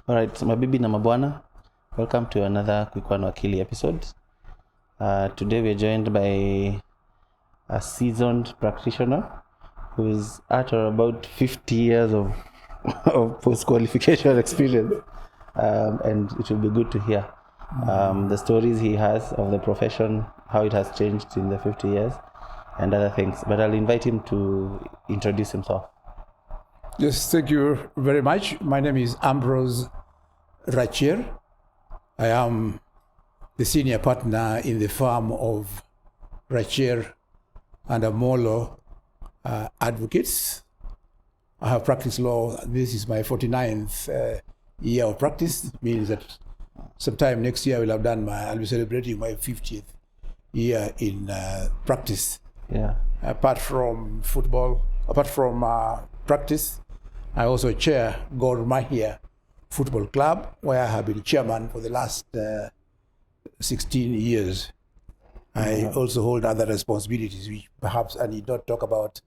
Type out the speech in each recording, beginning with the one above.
All right, so mabibi na mabwana, welcome to another Quick One Wakili episode. Today we're joined by a seasoned practitioner who's at or about 50 years of post-qualification experience, and it will be good to hear the stories he has of the profession, how it has changed in the 50 years, and other things. But I'll invite him to introduce himself. Yes, thank you very much. My name is Ambrose Rachier. I am the senior partner in the firm of Rachier and Amollo advocates. I have practiced law. This is my 49th year of practice. It means that sometime next year I'll be celebrating my 50th year in practice. Yeah. Apart from practice, I also chair Rachier Football Club, where I have been chairman for the last 16 years. I also hold other responsibilities, which perhaps I need not talk about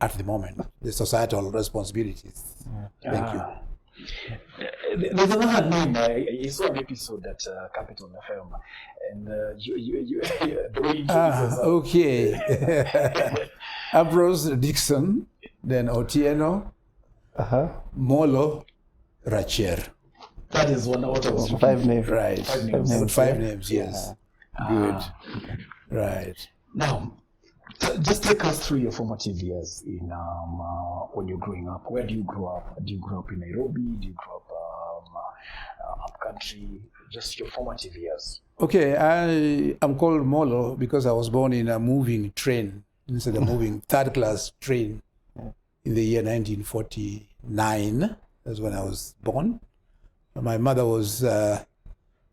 at the moment, the societal responsibilities. Thank you. There's another name. I saw an episode at Capital FM, and the way Okay. Ambrose, Dickson, then Otieno, Molo, Rachier. That is one out of 5 names. Right. Five names, yes. Good. Right. Now, just take us through your formative years in when you're growing up. Where do you grow up? Do you grow up in Nairobi? Do you grow up up country? Just your formative years. Okay, I am called Molo because I was born in a moving train, instead of moving third-class train in the year 1949. That's when I was born. My mother who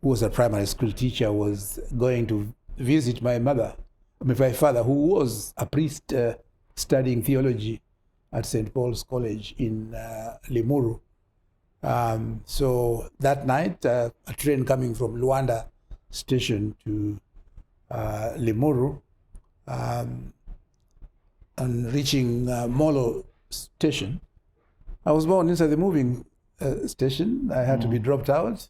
was a primary school teacher, was going to visit my father, who was a priest studying theology at St. Paul's College in Limuru. So that night, a train coming from Luanda station to Limuru, and reaching Molo station. I was born inside the moving station. I had to be dropped out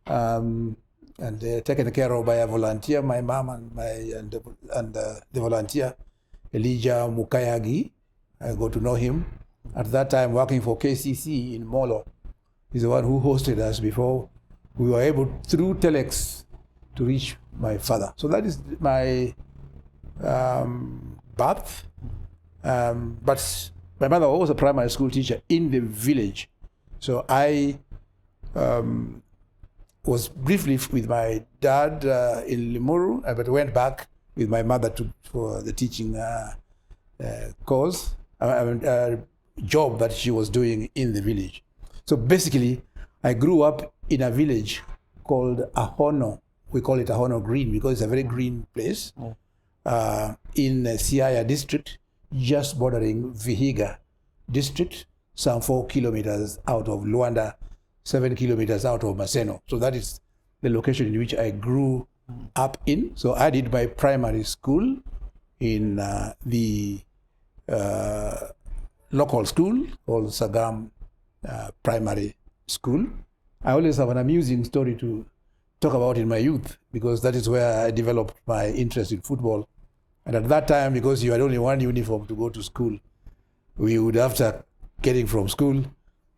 and taken care of by a volunteer, my mom and the volunteer, Elijah Mukayagi. I got to know him. At that time, working for KCC in Molo. He's the one who hosted us before we were able, through telex, to reach my father. So that is my birth. But my mother was a primary school teacher in the village. So I was briefly with my dad in Limuru, but went back with my mother for the teaching job that she was doing in the village. So basically, I grew up in a village called Ahono. We call it Ahono Green because it's a very green place in Siaya district, just bordering Vihiga district, some 4 kilometers out of Luanda, 7 kilometers out of Maseno. So that is the location in which I grew up in. So I did my primary school in the local school called Sagam Primary School. I always have an amusing story to talk about in my youth because that is where I developed my interest in football. And at that time, because you had only one uniform to go to school, we would, after getting from school,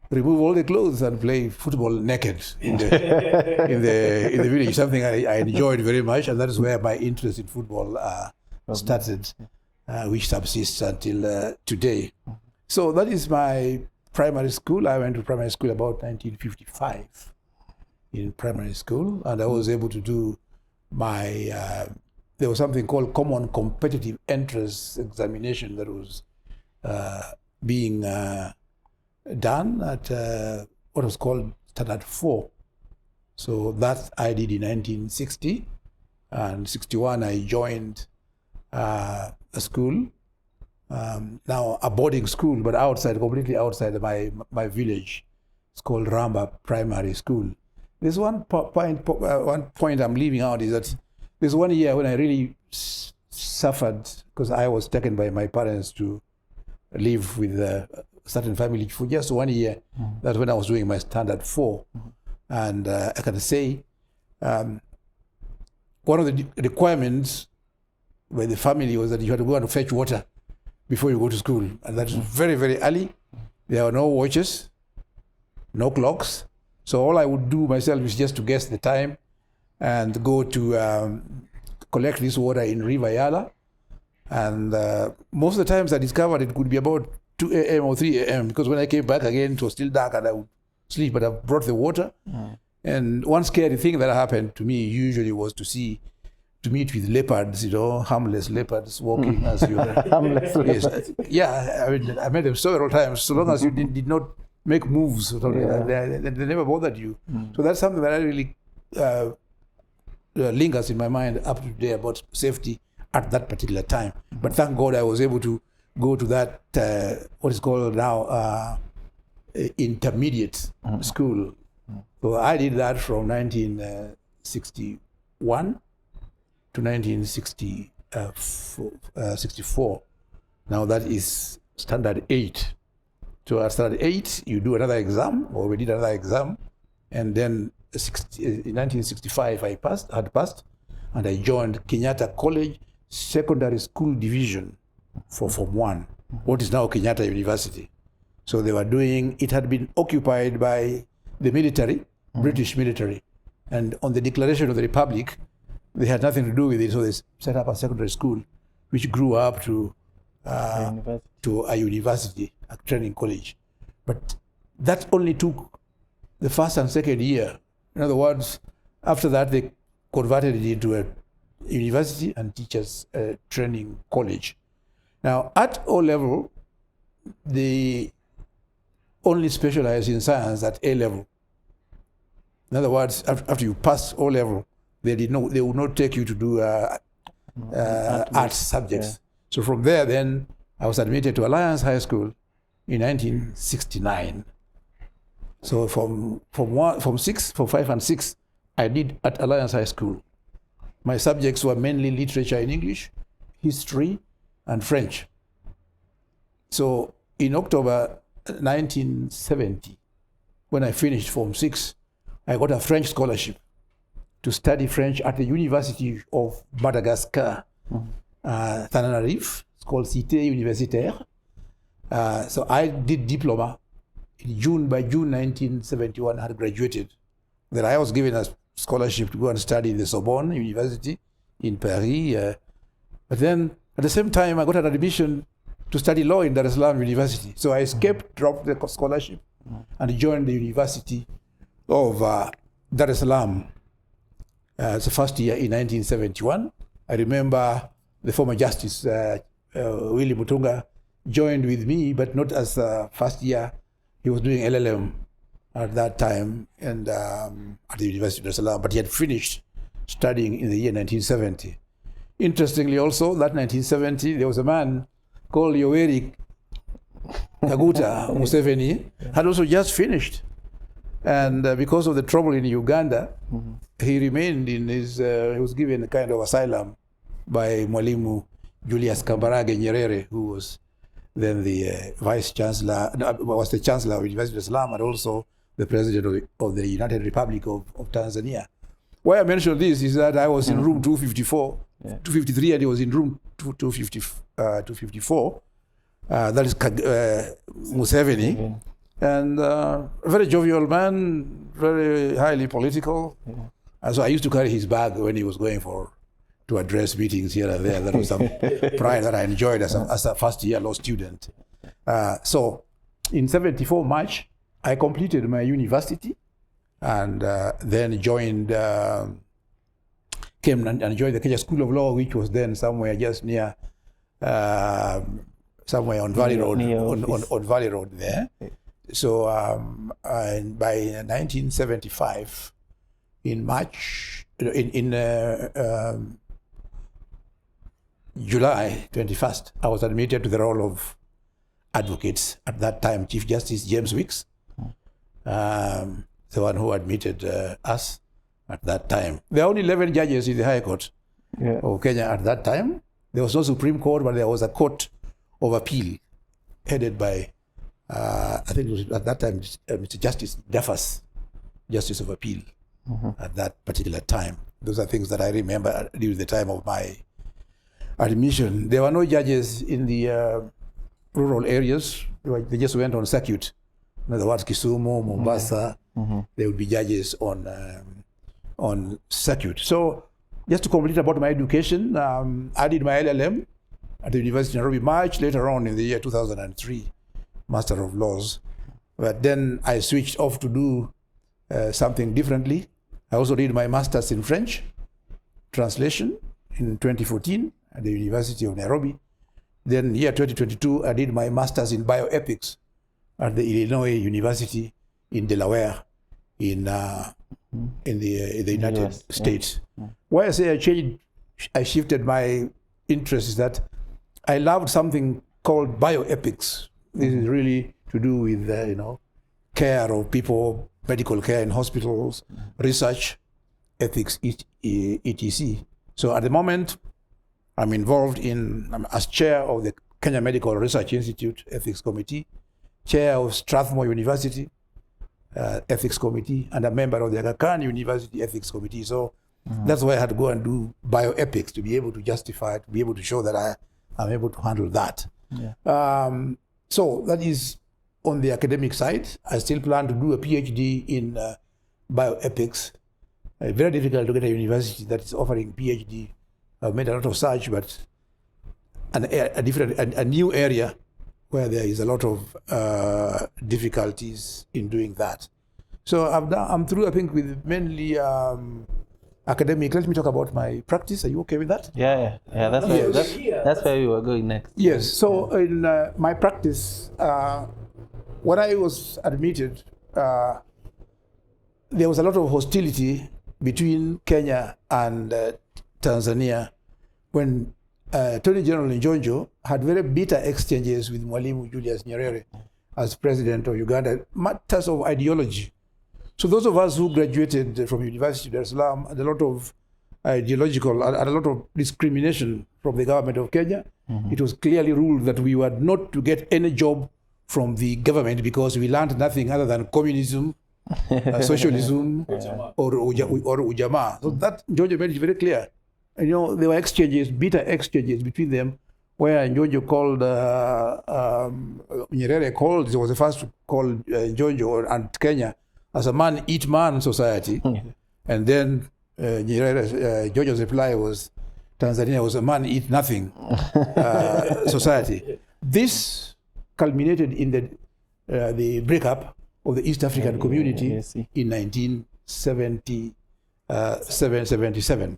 remove all the clothes and play football naked in the village. Something I enjoyed very much, and that is where my interest in football started, which subsists until today. So that is my primary school. I went to primary school about 1955 in primary school, and I was able to do my. There was something called Common Competitive Entrance Examination that was being done at what was called Standard 4. So that I did in 1960, and 61 I joined a school, now a boarding school, but completely outside my village. It's called Ramba Primary School. There's one point I'm leaving out is that there's one year when I really suffered because I was taken by my parents to live with certain family for just 1 year. That's when I was doing my standard 4. And I can say one of the requirements by the family was that you had to go and fetch water before you go to school. And that is very, very early. There were no watches, no clocks. So all I would do myself is just to guess the time and go to collect this water in River Yala. And most of the times I discovered it could be about 2 a.m. or 3 a.m. because when I came back again, it was still dark and I would sleep, but I brought the water. And one scary thing that happened to me usually was to meet with leopards, harmless leopards walking as you... Harmless yes, yeah, I mean, I met them several times. So long as you did not make moves, they never bothered you. So that's something that I really lingers in my mind up to today about safety at that particular time. But thank God I was able to go to that, what is called now intermediate school. So I did that from 1961 to 1964. Now that is standard 8. So at standard 8, you do another exam, or we did another exam, and then in 1965 I had passed, and I joined Kenyatta College Secondary School Division for Form 1, what is now Kenyatta University. So they were doing, it had been occupied by the military, British military, and on the Declaration of the Republic, they had nothing to do with it, so they set up a secondary school, which grew up to a university, a training college. But that only took the first and second year. In other words, after that, they converted it into a university and teachers training college. Now, at O level, they only specialize in science at A level. In other words, after you pass O level, they would not take you to do arts subjects. Yeah. So from there, then I was admitted to Alliance High School in 1969. So from 5 and 6, I did at Alliance High School. My subjects were mainly literature in English, history, and French. So in October 1970, when I finished Form 6, I got a French scholarship to study French at the University of Madagascar, Tananarive. It's called Cité Universitaire. So I did Diploma in June. By June 1971, I had graduated. Then I was given a scholarship to go and study in the Sorbonne University in Paris. But then at the same time, I got an admission to study law in Dar-es-Salaam University. So I escaped, dropped the scholarship, and joined the University of Dar-es-Salaam. It's the first year in 1971. I remember the former Justice Willy Mutunga joined with me, but not as a first year. He was doing LL.M. at that time and at the University of Dar-es-Salaam, but he had finished studying in the year 1970. Interestingly also, that 1970, there was a man called Yoweri Kaguta Museveni, had also just finished. And because of the trouble in Uganda, he remained in his, he was given a kind of asylum by Mwalimu Julius Kambarage Nyerere, who was then the Vice Chancellor, was the Chancellor of University of Dar-es-Salaam and also the President of the United Republic of Tanzania. Why I mention this is that I was in room 254, 253, and he was in room 254. That is Museveni. And a very jovial man, very highly political. And so I used to carry his bag when he was going to address meetings here and there. That was some pride that I enjoyed as a first-year law student. So in 74 March, I completed my university and then joined, came and joined the Kenya School of Law, which was then somewhere just near, somewhere on Valley Road, on Valley Road there. So by 1975, in March, in July 21st, I was admitted to the role of advocates. At that time, Chief Justice James Wicks, the one who admitted us at that time. There are only 11 judges in the High Court of Kenya at that time. There was no Supreme Court, but there was a Court of Appeal headed by I think it was at that time Mr. Justice Duffus, Justice of Appeal, at that particular time. Those are things that I remember during the time of my admission. There were no judges in the rural areas. They just went on circuit. In other words, Kisumu, Mombasa, they would be judges on circuit. So just to complete about my education, I did my LL.M. at the University of Nairobi much later on in the year 2003, Master of Laws. But then I switched off to do something differently. I also did my Masters in French translation in 2014 at the University of Nairobi. Then year 2022, I did my Masters in Bioethics at the Illinois University in Delaware in the United States. Why I say I shifted my interest is that I loved something called bioethics. This is really to do with care of people, medical care in hospitals, research, ethics, etc. So at the moment, I'm involved as chair of the Kenya Medical Research Institute Ethics Committee, chair of Strathmore University Ethics Committee, and a member of the Aga Khan University Ethics Committee. So that's why I had to go and do bioethics to be able to justify it, to be able to show that I'm able to handle that. Yeah. So that is on the academic side. I still plan to do a PhD in bioethics. Very difficult to get a university that is offering PhD. I've made a lot of search, but a new area where there is a lot of difficulties in doing that. So I'm through, I think, with mainly academic. Let me talk about my practice. Are you okay with that? Yeah. That's where we were going next. Yes. So in my practice, when I was admitted, there was a lot of hostility between Kenya and Tanzania when Attorney General Njonjo had very bitter exchanges with Mwalimu Julius Nyerere as president of Uganda, matters of ideology. So those of us who graduated from University of Dar-es-Salaam had a lot of ideological and a lot of discrimination from the government of Kenya. It was clearly ruled that we were not to get any job from the government because we learned nothing other than communism, socialism, or ujamaa. So that Njonjo made it very clear. And, there were exchanges, bitter exchanges between them, where Njonjo called, Nyerere called, he was the first to call Njonjo and Kenya as a man-eat-man society. And then Njonjo's reply was, Tanzania was a man-eat-nothing society. This culminated in the breakup of the East African community in 1977.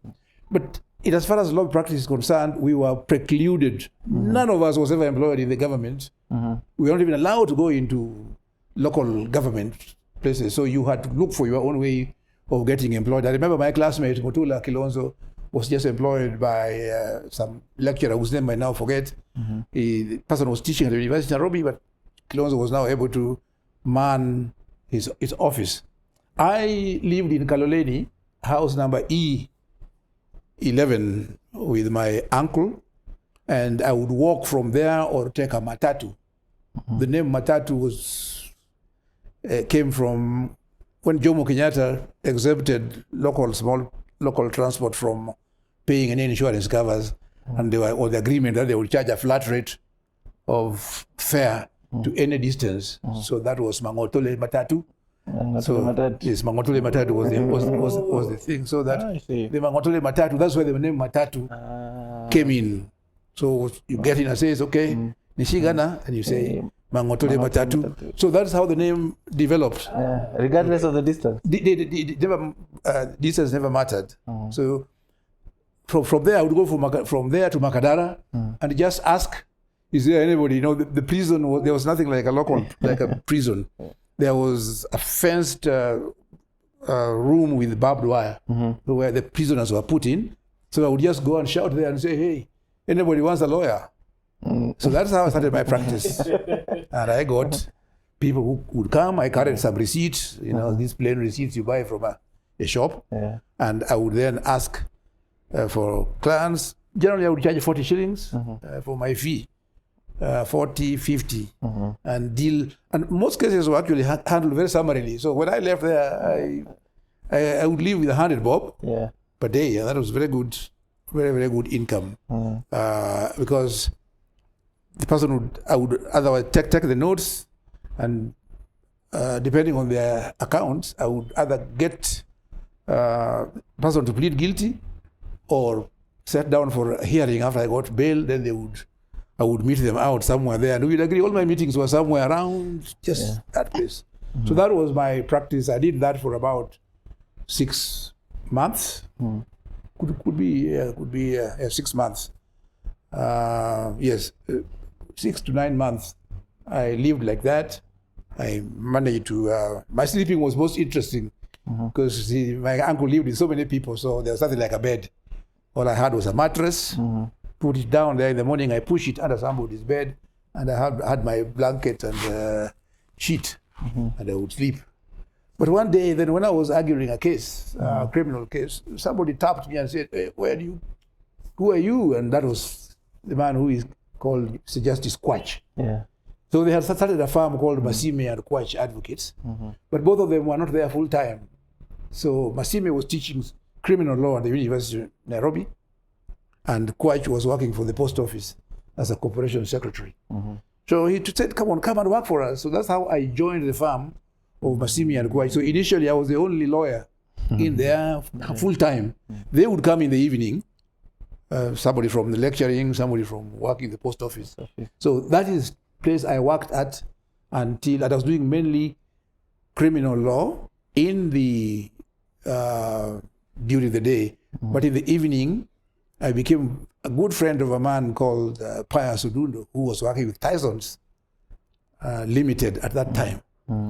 But as far as law practice is concerned, we were precluded. None of us was ever employed in the government. We weren't even allowed to go into local government places. So you had to look for your own way of getting employed. I remember my classmate, Mutula Kilonzo, was just employed by some lecturer whose name I now forget. The person was teaching at the University of Nairobi, but Kilonzo was now able to man his office. I lived in Kaloleni, house number E11 with my uncle, and I would walk from there or take a matatu. The name matatu came from when Jomo Kenyatta exempted small local transport from paying any insurance covers, and they were on the agreement that they would charge a flat rate of fare to any distance. So that was Mangotole Matatu. Yes, Mangotole Matatu was the thing. So that the Mangotole Matatu, that's where the name Matatu came in. So you get in and says, okay, Nishigana, and you say Mangotole Matatu. So that's how the name developed. Regardless of the distance. Distance never mattered. So from there, I would go from there to Makadara and just ask, is there anybody? The prison, there was nothing like a local, like a prison. There was a fenced room with barbed wire where the prisoners were put in. So I would just go and shout there and say, hey, anybody wants a lawyer? So that's how I started my practice. And I got people who would come. I carried some receipts, these plain receipts you buy from a shop. And I would then ask for clients. Generally, I would charge 40 shillings for my fee. 40, 50, and deal. And most cases were actually handled very summarily. So when I left there, I would leave with 100 bob per day, and that was very good, very good income. Because the person I would otherwise take the notes, and depending on their accounts, I would either get the person to plead guilty or set down for a hearing after I got bail. Then I would meet them out somewhere there, and we'd agree. All my meetings were somewhere around just that place. So that was my practice. I did that for about 6 months. Could be 6 months. Yes, 6 to 9 months. I lived like that. I managed to. My sleeping was most interesting because my uncle lived with so many people, so there was nothing like a bed. All I had was a mattress. Put it down there in the morning. I push it under somebody's bed, and I had my blanket and sheet, and I would sleep. But one day, then when I was arguing a case, a criminal case, somebody tapped me and said, "Hey, who are you?" And that was the man who is called Sir Justice Quach. So they had started a firm called Masime and Quach Advocates, but both of them were not there full time. So Masime was teaching criminal law at the University of Nairobi, and Quach was working for the post office as a corporation secretary. So he said, come and work for us. So that's how I joined the firm of Masime and Quach. So initially I was the only lawyer in there full time. They would come in the evening, somebody from the lecturing, somebody from working the post office. So that is the place I worked at until I was doing mainly criminal law in the during the day. But in the evening, I became a good friend of a man called Pius Odundo, who was working with Tyson's Limited at that time.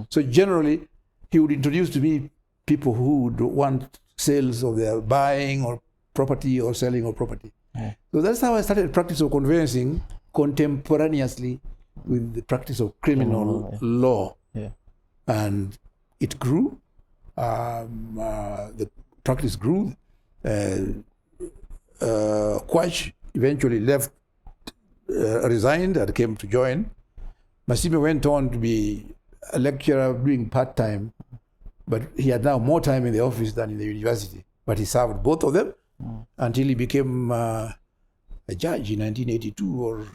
So generally, he would introduce to me people who would want sales of their buying or property or selling of property. So that's how I started the practice of conveyancing contemporaneously with the practice of criminal law. And it grew. The practice grew. Quach eventually left, resigned, and came to join. Masime went on to be a lecturer doing part-time, but he had now more time in the office than in the university. But he served both of them until he became a judge in 1982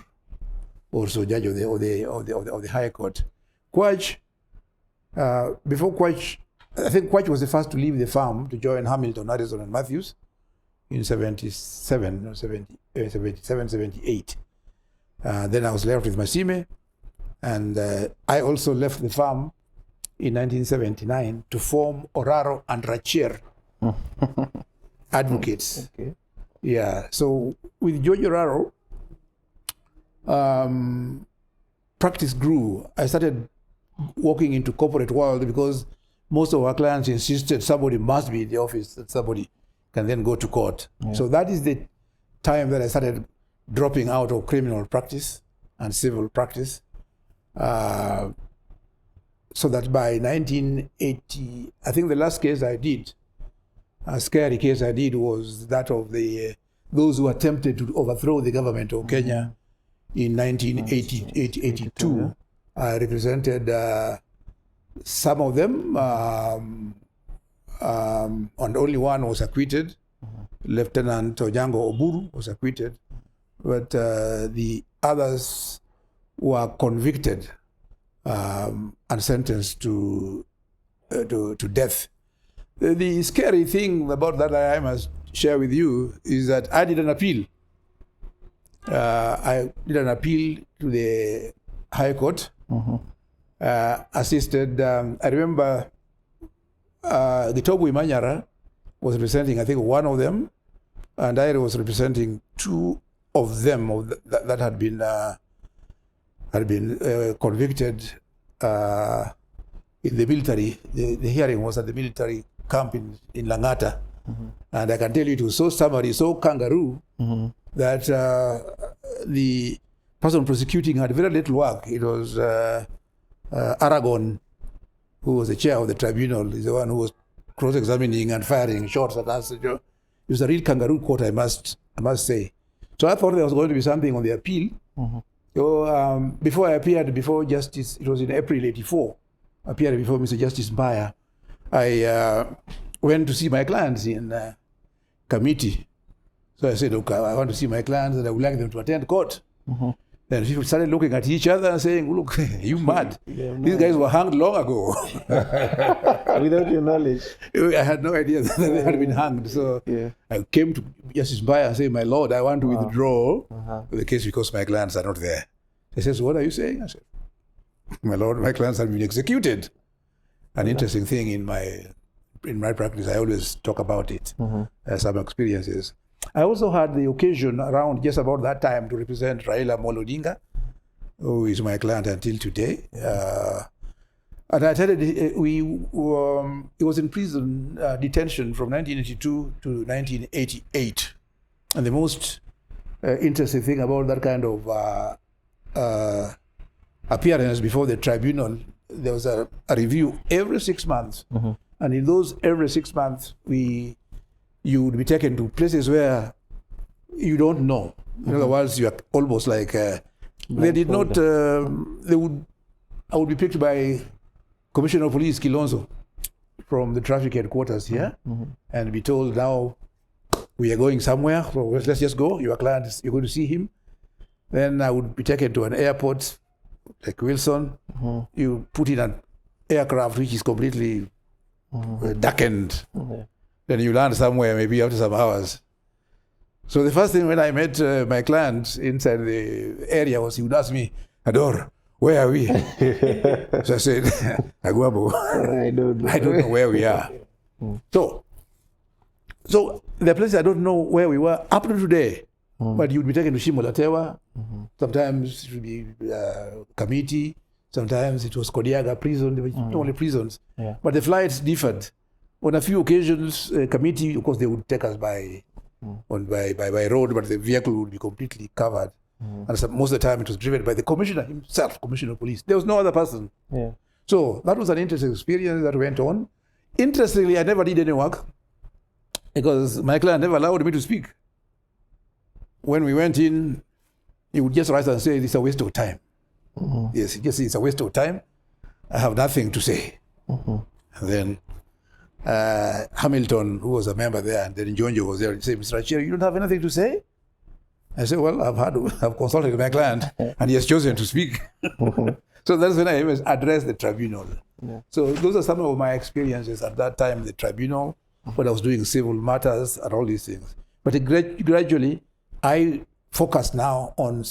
or so, judge of the High Court. Quach, before Quach, I think Quach was the first to leave the firm to join Hamilton, Addison, and Matthews in 77, 78. Then I was left with Masime, and I also left the firm in 1979 to form Oraro and Rachier Advocates. Yeah, so with George Oraro, practice grew. I started walking into corporate world because most of our clients insisted somebody must be in the office, that somebody can then go to court. So that is the time that I started dropping out of criminal practice and civil practice. So that by 1980, I think the last case I did, a scary case I did, was that of those who attempted to overthrow the government of Kenya in 1982. I represented some of them, and only one was acquitted. Lieutenant Ojango Oburu was acquitted, but the others were convicted and sentenced to death. The scary thing about that I must share with you is that I did an appeal. I did an appeal to the High Court, assisted. I remember Gitobu Imanyara was representing, I think, one of them, and I was representing two of them that had been convicted in the military. The hearing was at the military camp in Langata, and I can tell you it was so summary, so kangaroo, that the person prosecuting had very little work. It was Aragon, who was the chair of the tribunal, is the one who was cross-examining and firing shots at us. It was a real kangaroo court, I must say. So I thought there was going to be something on the appeal, So before I appeared before Justice, it was in April '84. Appeared before Mr. Justice Mbaya. I went to see my clients in committee. So I said, okay, I want to see my clients and I would like them to attend court. Then people started looking at each other and saying, look, you mad? These guys were hanged long ago. Without your knowledge. I had no idea that they had been hanged. So I came to Justice Mbaya and said, my lord, I want to withdraw the case because my clients are not there. He says, what are you saying? I said, my lord, my clients have been executed. An interesting thing in my practice, I always talk about it, some experiences. I also had the occasion around just about that time to represent Raila Molo, who is my client until today. And I tell you, he was in prison detention from 1982 to 1988. And the most interesting thing about that kind of appearance before the tribunal, there was a review every 6 months. And in those every 6 months, you would be taken to places where you don't know. In other words, you are almost like, they did not, I would be picked by Commissioner of Police Kilonzo from the traffic headquarters here and be told, now we are going somewhere, so let's just go. Your client, you're going to see him. Then I would be taken to an airport like Wilson. You put in an aircraft which is completely darkened. Then you land somewhere, maybe after some hours. So the first thing when I met my client inside the area was he would ask me, Ador, where are we? So I said, Aguabo, I don't know where we are. So the place I don't know where we were up to today, but you'd be taken to Shimolatewa. Sometimes it would be Kamiti. Sometimes it was Kodiaga prison. There were only prisons. But the flights differed. On a few occasions, committee, of course, they would take us by road, but the vehicle would be completely covered. And most of the time, it was driven by the commissioner himself, commissioner of police. There was no other person. So that was an interesting experience that went on. Interestingly, I never did any work because my client never allowed me to speak. When we went in, he would just rise and say, "It's a waste of time." Yes, he just said, "It's a waste of time. I have nothing to say." And then Hamilton, who was a member there, and then Njonjo was there, he said, "Mr. Rachier, you don't have anything to say?" I said, "Well, I've consulted my client, and he has chosen to speak." So that's when I addressed the tribunal. So those are some of my experiences at that time, the tribunal, when I was doing civil matters and all these things. But gradually, I focus now on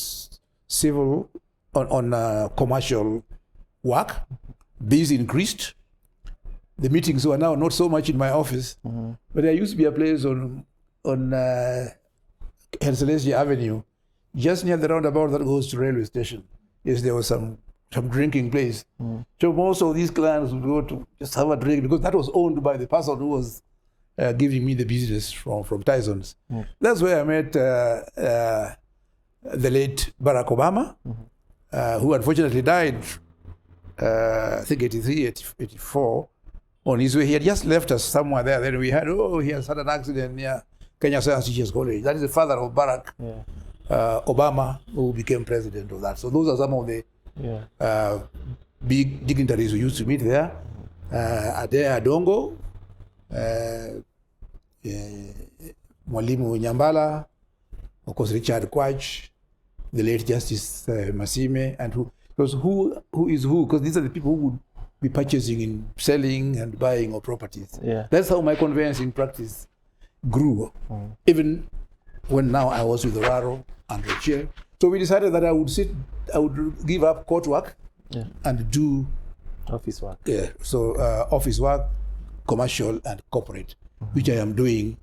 civil, on commercial work. These increased. The meetings were now not so much in my office, but there used to be a place on Celestia Avenue, just near the roundabout that goes to railway station. Yes, there was some drinking place. So most of these clients would go to just have a drink because that was owned by the person who was giving me the business from Tyson's. That's where I met the late Barack Obama, who unfortunately died, I think 83, 84. On his way, he had just left us somewhere there. Then we had, he has had an accident near Kenya Science Teachers College. That is the father of Barack Obama, who became president of that. So those are some of the big dignitaries who used to meet there. Ade Adongo, Mwalimu Nyambala, of course Richard Kwach, the late Justice Masime, and who is who, because these are the people who would be purchasing and selling and buying of properties. That's how my conveyancing practice grew, even when now I was with Raro and Rachier. So we decided that I would give up court work and do office work. So office work, commercial and corporate, which I am doing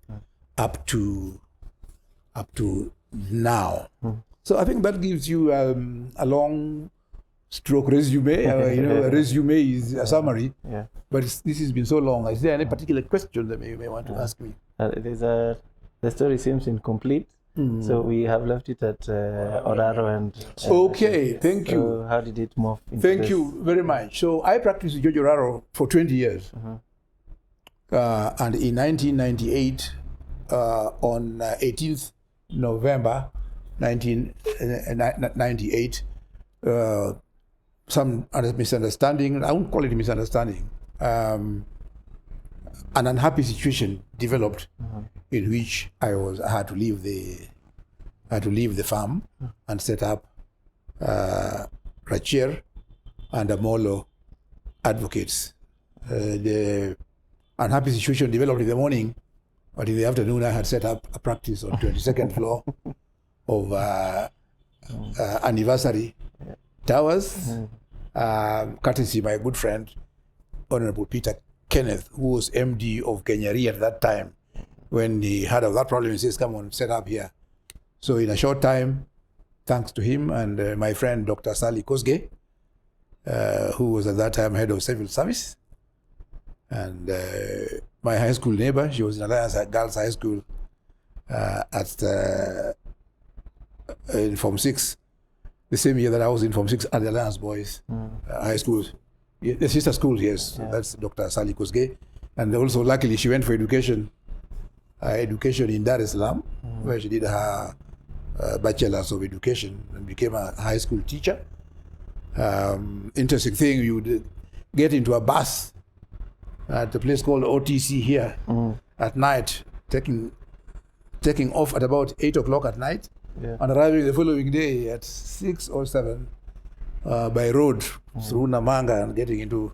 up to now. So I think that gives you a long stroke resume. A resume is a summary. But this has been so long. Is there any particular question that you may want to ask me? The story seems incomplete. So we have left it at Oraro and... Okay, thank you. So how did it move into Thank you very much. So I practiced George Oraro for 20 years. And in 1998, on 18th November, 1998. Some misunderstanding, I won't call it misunderstanding, an unhappy situation developed in which I had to leave the farm and set up Rachier and Amollo advocates. The unhappy situation developed in the morning, but in the afternoon I had set up a practice on 22nd floor of Anniversary Towers, courtesy my good friend, Honorable Peter Kenneth, who was MD of Kenyari at that time. When he heard of that problem, he says, come on, set up here. So in a short time, thanks to him and my friend, Dr. Sally Kosge, who was at that time head of civil service, and my high school neighbor, she was in Alliance Girls High School in Form 6, the same year that I was in Form 6 at the Alliance Boys High School. The sister school, yes, that's Dr. Sally Kosge. And also, luckily, she went for education in Dar-es-Salaam, where she did her Bachelor's of Education and became a high school teacher. Interesting thing, you would get into a bus at a place called OTC here at night, taking off at about 8 o'clock at night, and arriving the following day at 6 or 7 by road through Namanga and getting into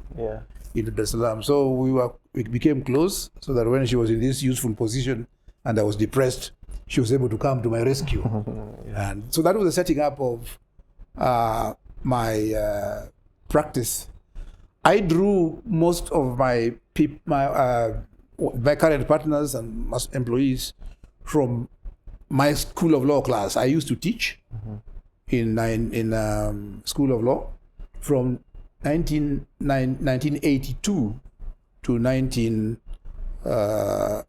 Dar-es-Salaam. So we became close, so that when she was in this useful position and I was depressed, she was able to come to my rescue. And so that was the setting up of my practice. I drew most of my current partners and employees from my School of Law class. I used to teach in School of Law from 1982 to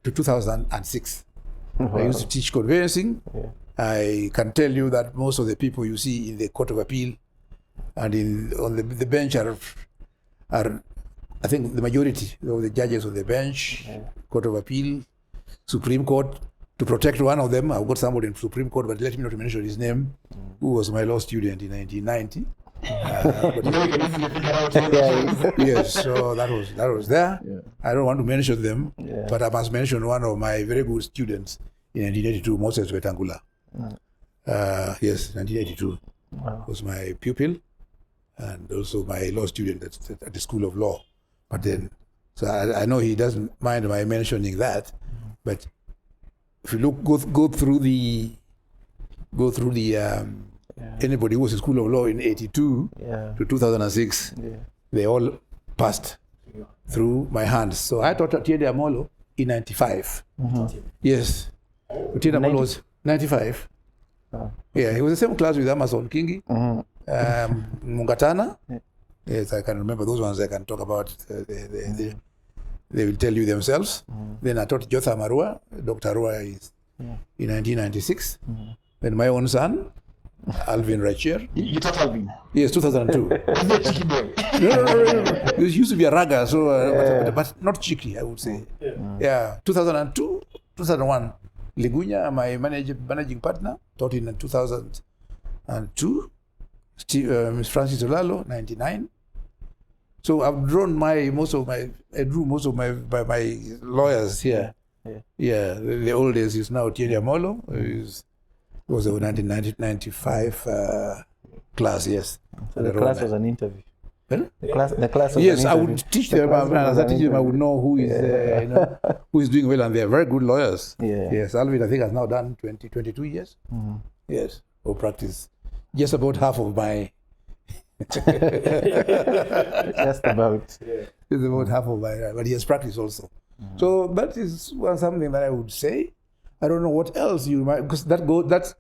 2006. I used to teach conveyancing. I can tell you that most of the people you see in the Court of Appeal and on the bench are, I think the majority of the judges on the bench, Court of Appeal, Supreme Court. To protect one of them, I've got somebody in Supreme Court, but let me not mention his name, who was my law student in 1990. Yes, so that was there. I don't want to mention them, but I must mention one of my very good students in 1982, Moses Wetangula. Yes, 1982 was my pupil and also my law student at the School of Law. But then, so I know he doesn't mind my mentioning that, but if you go through the anybody who was in School of Law in 82 to 2006, they all passed through my hands. So I taught Otieno Amollo in 95. Yes, Otieno Amollo was 95. Yeah, he was the same class with Amazon Kingi, Mungatana. Yes, I can remember those ones. I can talk about. They will tell you themselves. Then I taught Jotham Arua. Dr. Arua is in 1996. Then my own son, Alvin Rachier. You taught Alvin? Yes, 2002. No. He used to be a raga, so but not cheeky, I would say. 2002, 2001. Ligunya, my managing partner, taught in 2002. Miss Francis Olalo, 99. So I've drawn most of my lawyers here. The old days is now Otieno Molo. Was the 1995 class, yes. So the class was an interview. Well? The class was yes, an I would teach them, and as I teach them, I would know who is who is doing well, and they are very good lawyers. Yes, Alvin, I think, has now done 22 years. Yes, of practice. Just about half of my just about. It's about half of my, but he has practiced also. So that is something that I would say. I don't know what else you might, because that's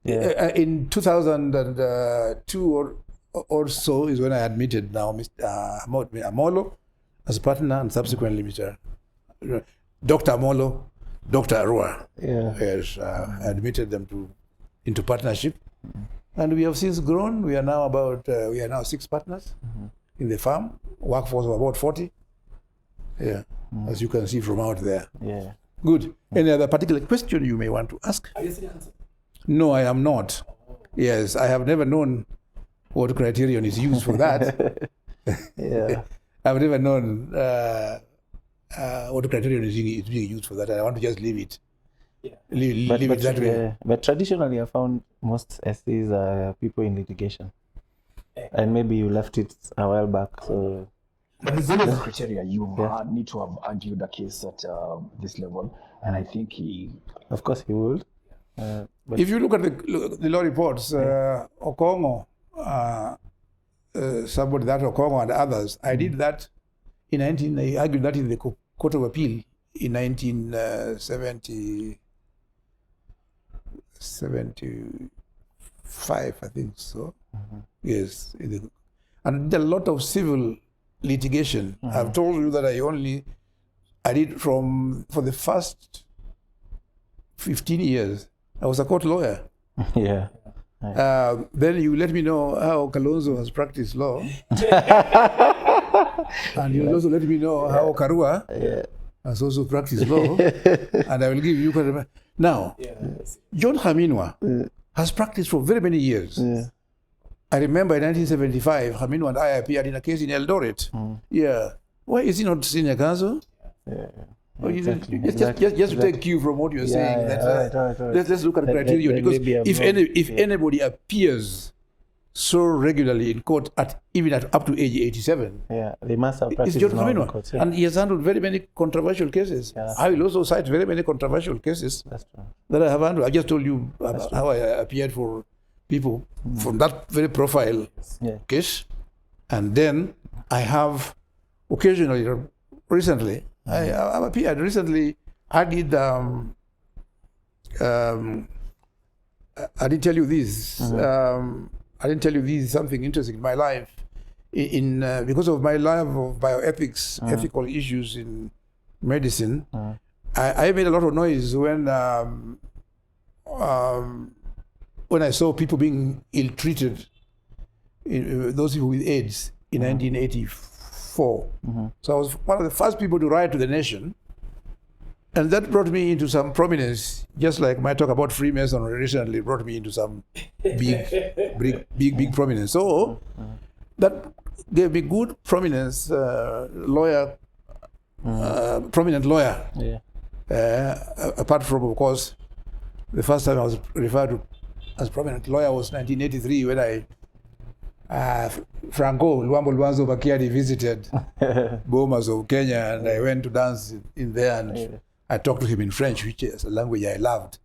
in 2002 or so is when I admitted now Mr. Amollo as a partner, and subsequently Mr. Dr. Amollo, Dr. Arua. Yes, I admitted them into partnership. And we have since grown. We are now 6 partners in the firm, workforce of about 40. As you can see from out there. Good. Any other particular question you may want to ask? I guess the answer. No, I am not. Yes, I have never known what criterion is used for that. Yeah. I've never known what criterion is being used for that. I want to just leave it. Yeah. Leave it that way. But traditionally, I found most SCs are people in litigation. And maybe you left it a while back. So, But there's always a criteria. You need to have argued a case at this level, and I think of course, he would. But If you look at the law reports, Okongo, somebody that Okongo and others, I did that I argued that in the Court of Appeal in 1975, I think so. Yes. And a lot of civil litigation. I've told you that I did for the first 15 years, I was a court lawyer. yeah. Then you let me know how Kalonzo has practiced law. And you also let me know how Karua has also practiced law. And I will give you... Now, John Haminwa has practiced for very many years. I remember in 1975, Haminwa and I appeared in a case in Eldoret. Yeah. Why is he not senior counsel? Exactly. Just to take cue from what you're saying. Let's look at criteria, because if anybody appears so regularly in court even at up to age 87, they must have practiced. It's John Haminwa, and he has handled very many controversial cases. I will also cite very many controversial cases that I have handled. I just told you how I appeared for people from that very profile case, and then I have occasionally, recently. I appeared recently. I did. I didn't tell you this. I didn't tell you this. Something interesting in my life, because of my love of bioethics, ethical issues in medicine. I made a lot of noise when I saw people being ill-treated, those people with AIDS in 1984. So I was one of the first people to write to the nation, and that brought me into some prominence, just like my talk about Freemasonry recently brought me into some big prominence. So that gave me good prominence, prominent lawyer. Apart from, of course, the first time I was referred to as prominent lawyer was 1983 when Franco Luambo Luanzo Bakiari visited Bomas of Kenya, and I went to dance in there, and I talked to him in French, which is a language I loved.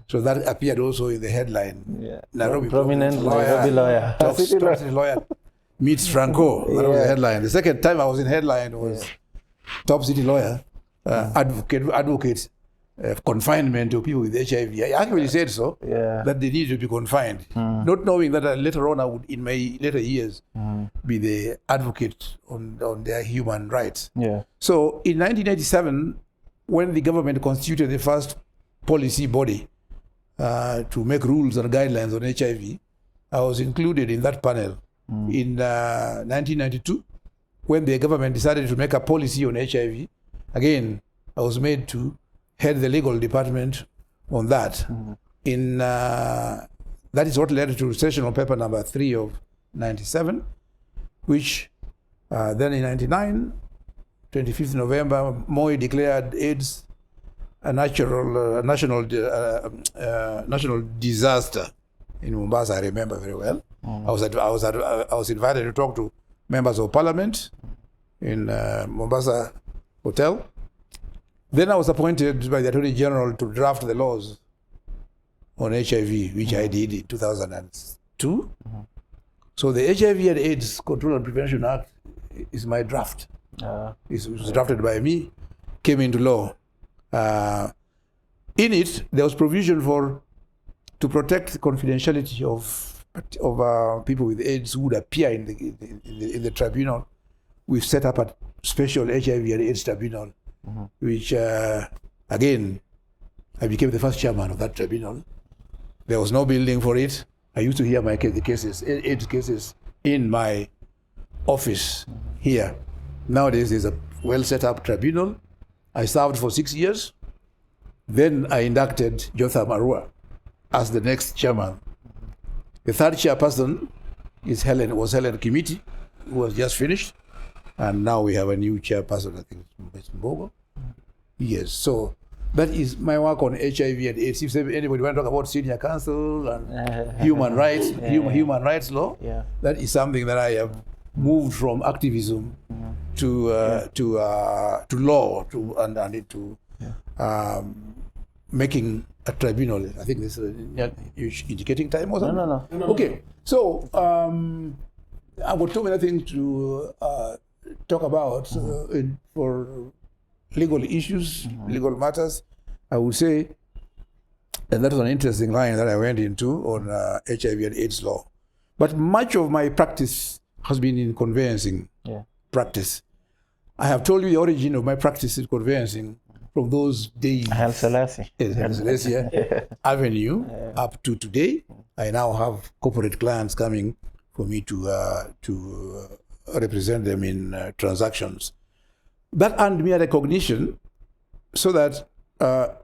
So that appeared also in the headline. Nairobi prominent Nairobi lawyer. Top city lawyer meets Franco. That was the headline. The second time I was in headline was top city lawyer, advocate confinement of people with HIV. I actually said so, that they need to be confined, not knowing that later on I would, in my later years, be the advocate on their human rights. So in 1987, when the government constituted the first policy body to make rules and guidelines on HIV, I was included in that panel. In 1992, when the government decided to make a policy on HIV, again, I was made to head the legal department on that. That is what led to sessional paper number 3 of 97, which then in 99, 25th November, Moi declared AIDS a national disaster in Mombasa. I remember very well. I was invited to talk to members of parliament in Mombasa Hotel. Then I was appointed by the Attorney General to draft the laws on HIV, which I did in 2002. So the HIV and AIDS Control and Prevention Act is my draft. It was drafted by me, came into law. In it, there was provision to protect the confidentiality of people with AIDS who would appear in the tribunal. We've set up a special HIV and AIDS tribunal, which, again, I became the first chairman of that tribunal. There was no building for it. I used to hear the cases, AIDS cases, in my office here. Nowadays, there's a well set up tribunal. I served for 6 years. Then I inducted Jotham Arua as the next chairman. The third chairperson was Helen Kimiti, who was just finished. And now we have a new chairperson, I think it's Molo. Yes, so that is my work on HIV and AIDS. If anybody want to talk about senior council and human rights, human rights law, that is something that I have moved from activism to law and into making a tribunal. I think this is indicating time or something. No. Okay, so I've got too many things to talk about for legal issues, legal matters, I would say. And that was an interesting line that I went into on HIV and AIDS law. But much of my practice has been in conveyancing practice. I have told you the origin of my practice in conveyancing from those days. Haile Selassie. Avenue up to today. I now have corporate clients coming for me to represent them in transactions. That earned me a recognition so that at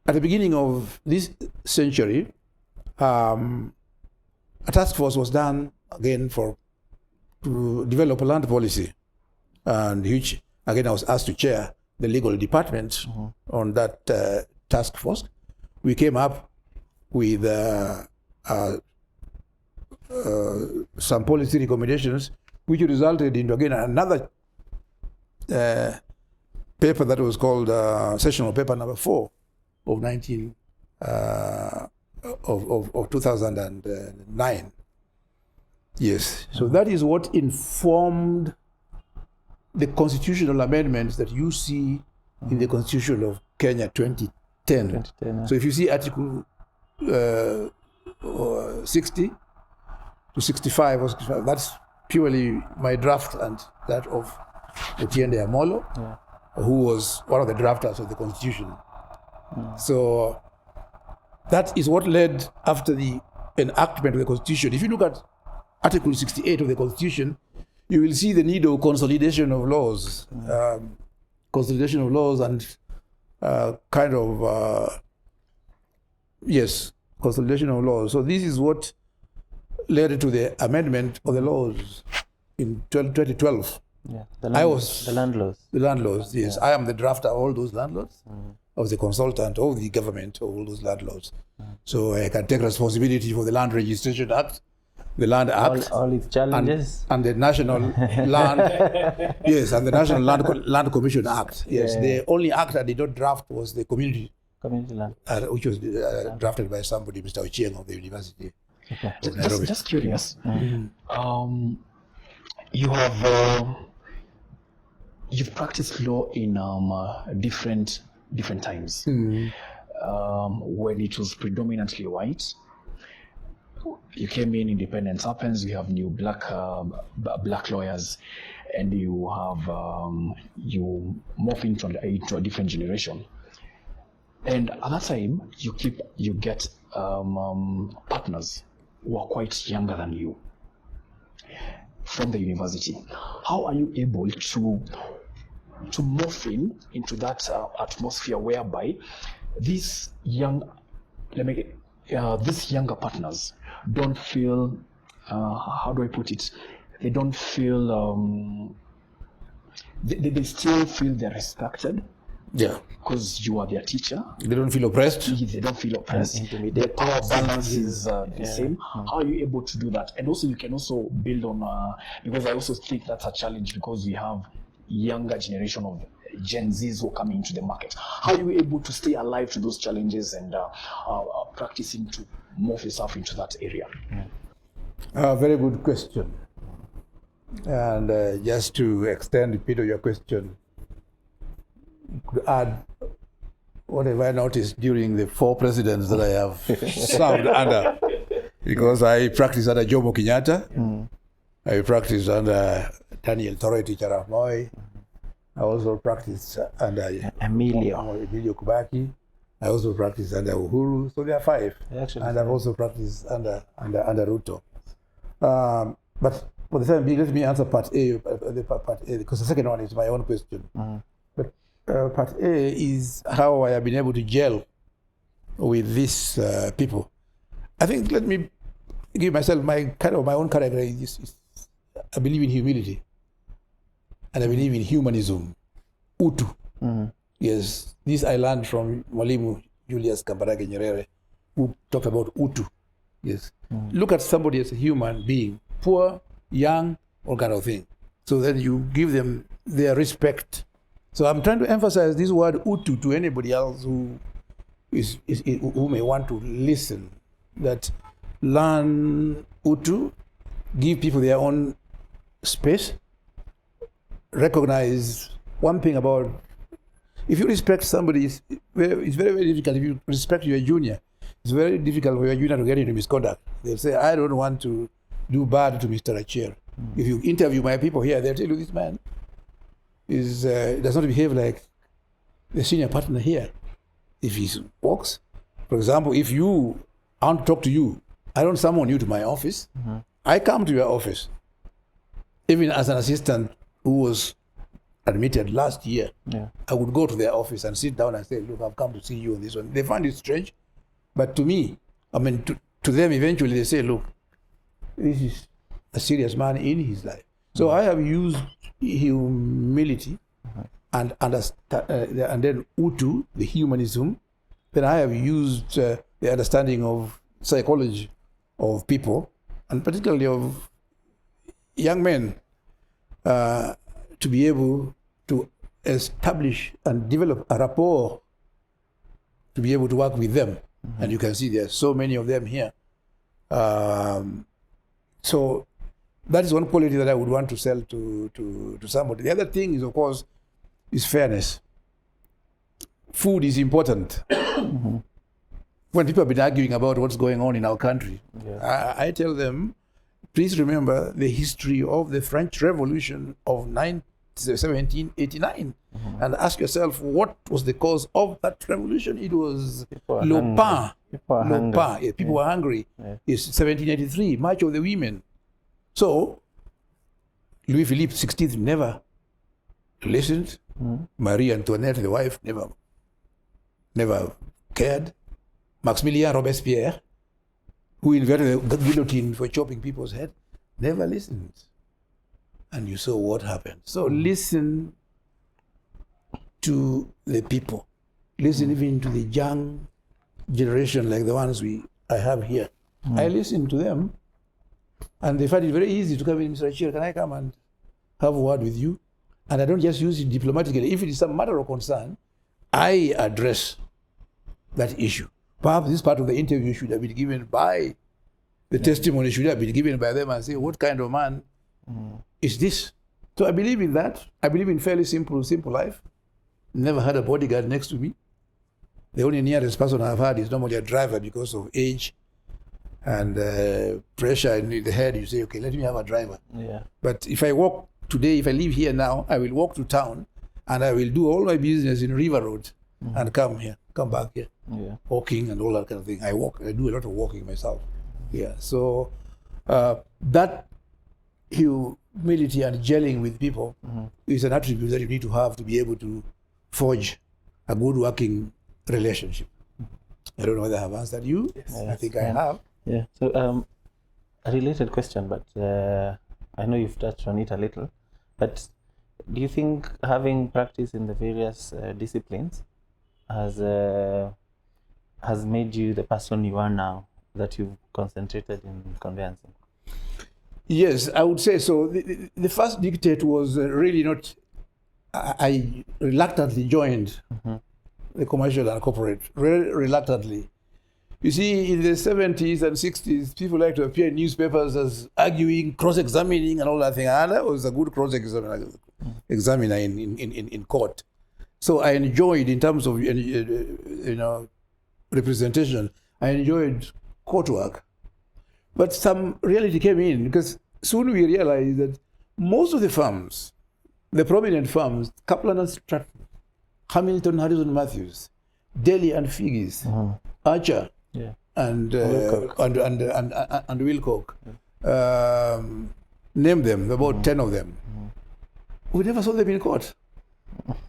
the beginning of this century, a task force was done again to develop a land policy, and which again I was asked to chair the legal department on that task force. We came up with some policy recommendations, which resulted into again another paper that was called sessional paper number 4 of 2009. Yes, so that is what informed the constitutional amendments that you see in the Constitution of Kenya 2010. So if you see Article 60 to 65 or 65, that's purely my draft and that of Otieno and Molo, who was one of the drafters of the Constitution. So that is what led after the enactment of the Constitution. If you look at Article 68 of the Constitution, you will see the need of consolidation of laws, consolidation of laws and consolidation of laws. So this is what led to the amendment of the laws in 2012. The land laws. The land laws, yes. I am the drafter of all those land laws. I was the consultant of the government of all those land laws. So I can take responsibility for the Land Registration Act, the Land Act, all its challenges, and the National Land, and the National Land Commission Act. Yes, the only act I did not draft was the Community Land, which was drafted by somebody, Mr. Otieno of the University of Nairobi. Just curious. You have you've practiced law in different times. When it was predominantly white, you came in, independence happens, you have new black lawyers, and you have you morph into a different generation. And at that time, you get partners who are quite younger than you from the university. How are you able to morph into that atmosphere whereby these younger partners don't feel, how do I put it? They don't feel, they still feel they're respected. Yeah. Because you are their teacher. They don't feel oppressed. They don't feel oppressed. The power balance is the same. How are you able to do that? And also you can also build on, because I also think that's a challenge because we have younger generation of Gen Zs who are coming into the market. How are you able to stay alive to those challenges and practicing to morph yourself into that area? Very good question. And just to extend a bit of your question, could add what have I noticed during the 4 presidents that I have served under, because I practiced under Jomo Kenyatta, I practiced under Daniel Toroitich arap Moi, I also practiced under Emilio Kubaki, I also practiced under Uhuru, so there are 5, and I've also practiced under Ruto. But for the time being, let me answer part A, because the second one is my own question. Part A is how I have been able to gel with these people. I think let me give myself my own character. I believe in humility, and I believe in humanism. Utu. Yes, this I learned from Mwalimu Julius Kambarage Nyerere, who talked about Utu. Yes, look at somebody as a human being, poor, young, all kind of thing. So then you give them their respect. So I'm trying to emphasize this word Utu to anybody else who who may want to listen. That learn Utu, give people their own space, recognize one thing about, if you respect somebody, it's very, very difficult. If you respect your junior, it's very difficult for your junior to get into misconduct. They'll say, I don't want to do bad to Mr. Rachier. If you interview my people here, they'll tell you this man does not behave like the senior partner here. If he walks, for example, if I want to talk to you, I don't summon you to my office. I come to your office. Even as an assistant who was admitted last year, I would go to their office and sit down and say, look, I've come to see you on this one. They find it strange. But to me, to them, eventually they say, look, this is a serious man in his life. So I have used humility and then Utu, the humanism. Then I have used the understanding of psychology of people, and particularly of young men, to be able to establish and develop a rapport, to be able to work with them. And you can see there's so many of them here. So that is one quality that I would want to sell to somebody. The other thing is, of course, is fairness. Food is important. When people have been arguing about what's going on in our country, I tell them, please remember the history of the French Revolution of 1789 and ask yourself, what was the cause of that revolution? It was le pain. People were hungry. It's 1783, March of the Women. So, Louis Philippe XVI never listened. Marie Antoinette, the wife, never cared. Maximilien Robespierre, who invented the guillotine for chopping people's head, never listened. And you saw what happened. So listen to the people. Listen even to the young generation like the ones I have here. I listen to them, and they find it very easy to come in, Mr. Rachier, can I come and have a word with you? And I don't just use it diplomatically. If it is some matter of concern, I address that issue. Perhaps this part of the interview should have been given by, the testimony should have been given by them and say, what kind of man is this? So I believe in that. I believe in fairly simple life. Never had a bodyguard next to me. The only nearest person I've had is normally a driver because of age and pressure in the head. You say, okay, let me have a driver. But if I walk today, if I live here now, I will walk to town and I will do all my business in River Road and come back here. Walking and all that kind of thing. I do a lot of walking myself. So that humility and gelling with people is an attribute that you need to have to be able to forge a good working relationship. I don't know whether I have answered you. I think I have. So a related question, but I know you've touched on it a little, but do you think having practice in the various disciplines has made you the person you are now, that you've concentrated in conveyancing? Yes, I would say so. The first dictate was really not, I reluctantly joined the commercial and corporate, reluctantly. You see, in the 70s and 60s, people like to appear in newspapers as arguing, cross-examining and all that thing. And I was a good cross-examiner in court. So I enjoyed, in terms of representation, I enjoyed court work. But some reality came in, because soon we realized that most of the firms, the prominent firms, Kaplan and Strathmore, Hamilton, Harrison Matthews, Daly and Figgis, Archer, and Wilcock, name them, about 10 of them. We never saw them in court.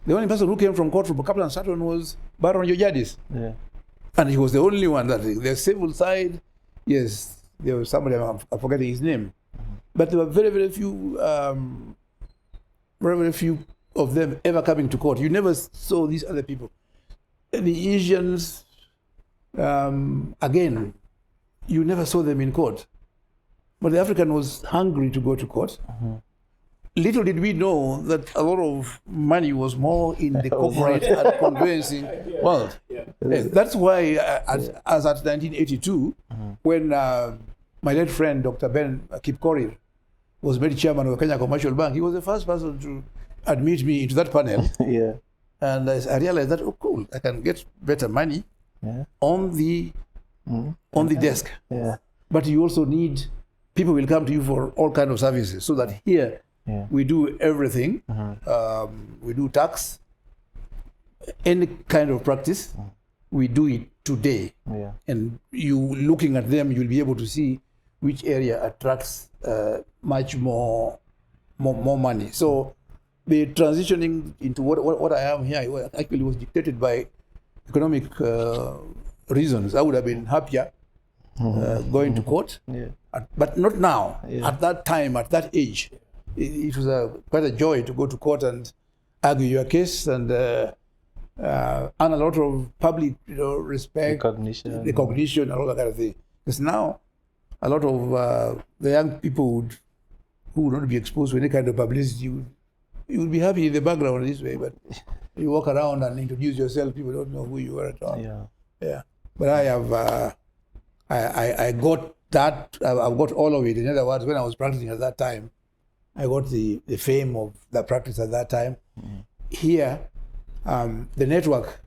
The only person who came from court from Kaplan and Strathmore was Baron Georgiadis. And he was the only one that the civil side, Yes, there was somebody, I'm forgetting his name. But there were very, very few of them ever coming to court. You never saw these other people. The Asians, again, you never saw them in court. But the African was hungry to go to court. Little did we know that a lot of money was more in the corporate and conveyancing world. Yes, that's why, as at 1982, when my late friend, Dr. Ben Kipkorir, was made chairman of Kenya Commercial Bank, he was the first person to admit me into that panel. Yeah. And I realized that, oh, cool, I can get better money on the desk. Yeah. But you also need, people will come to you for all kinds of services, so that here we do everything. We do tax, any kind of practice, we do it today. Yeah. And you looking at them, you'll be able to see which area attracts much more money. So the transitioning into what I am here actually was dictated by economic reasons. I would have been happier going to court, but not now. At that time, at that age, it was quite a joy to go to court and argue your case and a lot of public, respect, recognition, and all that kind of thing. Because now, a lot of the young people who would not be exposed to any kind of publicity, you would be happy in the background this way, but you walk around and introduce yourself, people don't know who you are at all. Yeah. But I have, I got that, I've got all of it. In other words, when I was practicing at that time, I got the fame of that practice at that time. Here, the network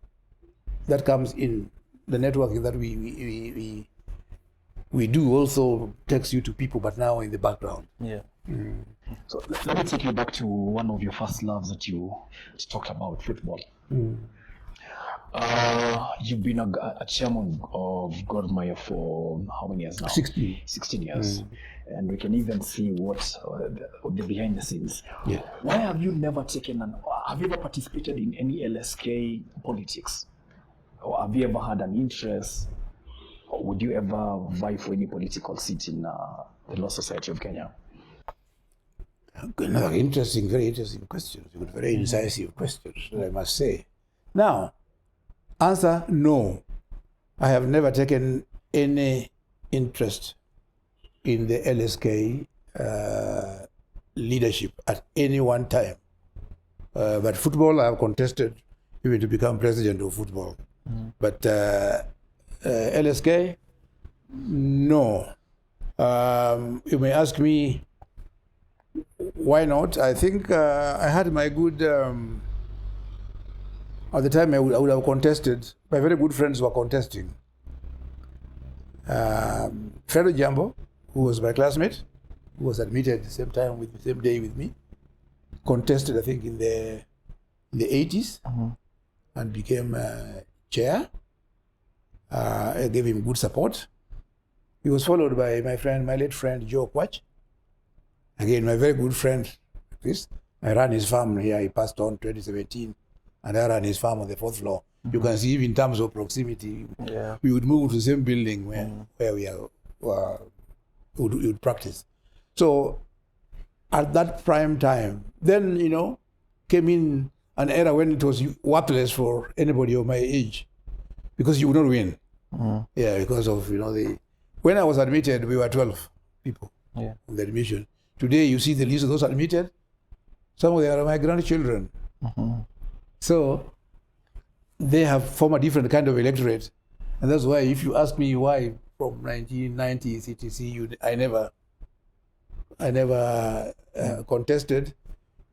that comes in, the networking that we do also takes you to people, but now in the background. Yeah. So let me take you back to one of your first loves that you talked about, football. You've been a chairman of Gormaya for how many years now? 16 years. And we can even see what the behind the scenes. Yeah. Why have you never have you ever participated in any LSK politics? Or have you ever had an interest? Or would you ever vie for any political seat in the Law Society of Kenya? Another very interesting questions. Very incisive questions, I must say. Now, answer, no. I have never taken any interest in the LSK leadership at any one time. But football, I have contested even to become president of football. But LSK, no. You may ask me, why not? I think I had my good, at the time I would have contested, my very good friends were contesting. Fredo Jambo, who was my classmate, who was admitted the same day with me, contested, I think, in the 80s and became chair. I gave him good support. He was followed by my late friend Joe Kwach. Again, my very good friend, Chris. I ran his farm here. He passed on 2017, and I ran his farm on the 4th floor. You can see, in terms of proximity, we would move to the same building where we would practice. So, at that prime time, then, came in an era when it was worthless for anybody of my age, because you would not win. Yeah, because of, when I was admitted, we were 12 people on the admission. Today, you see the list of those admitted. Some of them are my grandchildren. So they have formed a different kind of electorate. And that's why, if you ask me why from 1990 CTC, I never contested,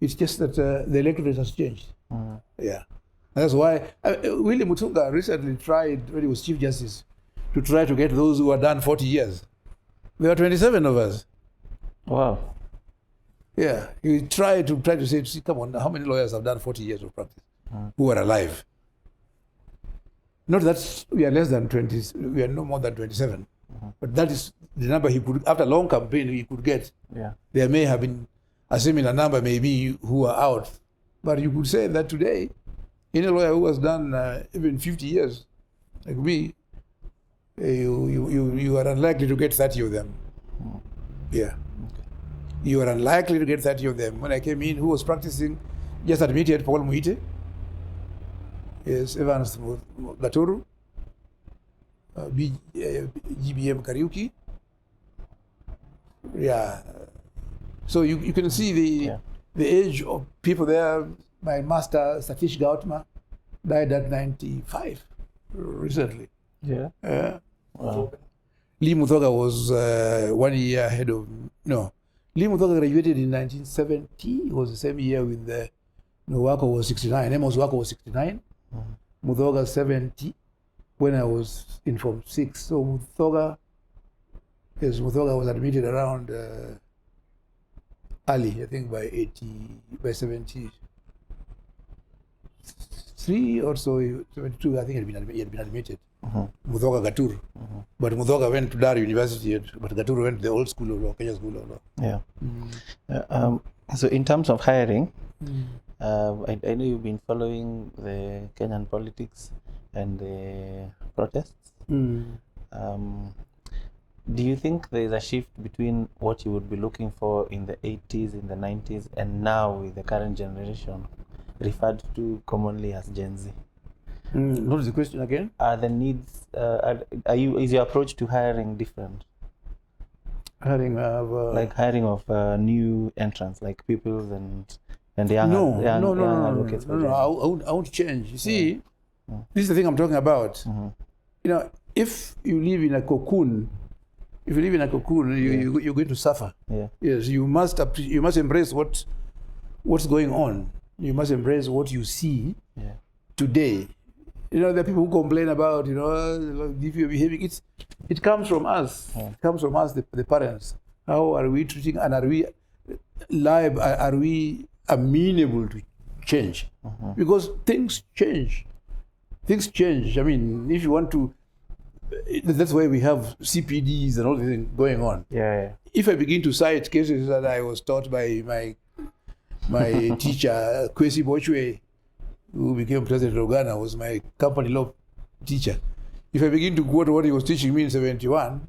it's just that the electorate has changed. Yeah. And that's why Willie Mutunga recently tried, when he was Chief Justice, to try to get those who are done 40 years. There were 27 of us. Wow. Yeah, he tried to say, come on, how many lawyers have done 40 years of practice who are alive? Not that we are less than 20, we are no more than 27. But that is the number he could, after a long campaign, he could get. Yeah. There may have been a similar number, maybe, who are out. But you could say that today, any lawyer who has done even 50 years, like me, you are unlikely to get 30 of them. Yeah. You are unlikely to get 30 of them. When I came in, who was practicing, just admitted Paul Muite, yes, Evans Gaturu, GBM Kariuki. Yeah. So you can see the age of people there. My master, Satish Gautama, died at 95 recently. Yeah. Wow. Lee Muthoga was 1 year ahead of, no. Lee Muthoga graduated in 1970. It was the same year with Wako was 69. Amos Wako was 69. Muthoga 70 when I was in Form 6. So Muthoga was admitted around early, I think by 73 or so, 72, I think he had been admitted. Muthoga Gatur. But Muthoga went to Dar University, but Gatur went to the old school of law, Kenya School of Law. Yeah. So in terms of hiring, I know you've been following the Kenyan politics and the protests. Do you think there is a shift between what you would be looking for in the 80s, in the 90s, and now with the current generation, referred to commonly as Gen Z? What is the question again? Are the needs, is your approach to hiring different? Hiring of... like hiring of new entrants, like pupils and young No, advocates? I won't change. You see, this is the thing I'm talking about. You know, if you live in a cocoon, you're going to suffer. Yeah. Yes, you must embrace what's going on. You must embrace what you see today. You know, there are people who complain about, if you're behaving, it comes from us. It comes from us, the parents. How are we treating, and are we amenable to change? Because things change. Things change. I mean, if you want to, that's why we have CPDs and all the things going on. Yeah. If I begin to cite cases that I was taught by my teacher, Kwesi Bochwe, who became president of Ghana, was my company law teacher. If I begin to quote what he was teaching me in 71,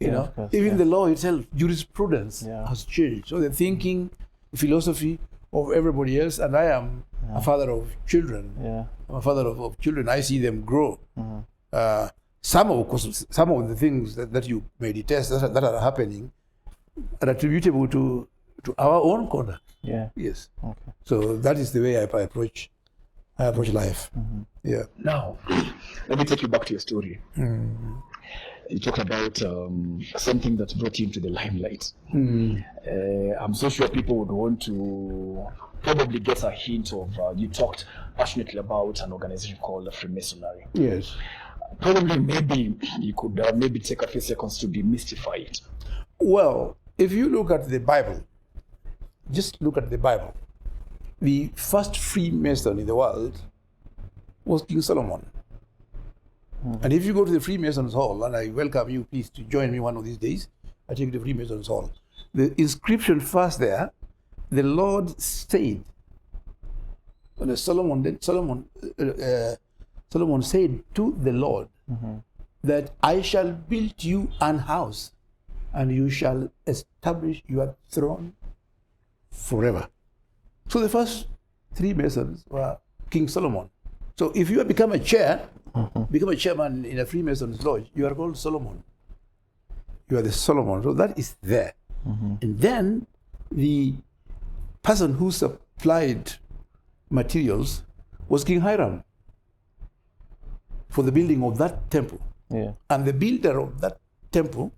of course, even the law itself, jurisprudence has changed. So the thinking, philosophy of everybody else, and I am a father of children. I'm a father of children. I see them grow. Some of the things that you may detest that are happening are attributable to our own conduct. Yes. Okay. So that is the way I approach life. Yeah. Now, let me take you back to your story. You talked about something that brought you into the limelight. I'm so sure people would want to probably get a hint of, you talked passionately about an organization called Freemasonry. Yes. Probably, maybe you could maybe take a few seconds to demystify it. Well, if you look at the Bible, just look at the Bible. The first Freemason in the world was King Solomon. And if you go to the Freemasons Hall, and I welcome you, please, to join me one of these days, I take you to the Freemasons Hall. The inscription first there, the Lord said, when Solomon said to the Lord, that I shall build you an house, and you shall establish your throne forever. So the first three Masons were King Solomon. So if you have become a chairman in a Freemason's lodge, you are called Solomon. You are the Solomon. So that is there. And then the person who supplied materials was King Hiram for the building of that temple. And the builder of that temple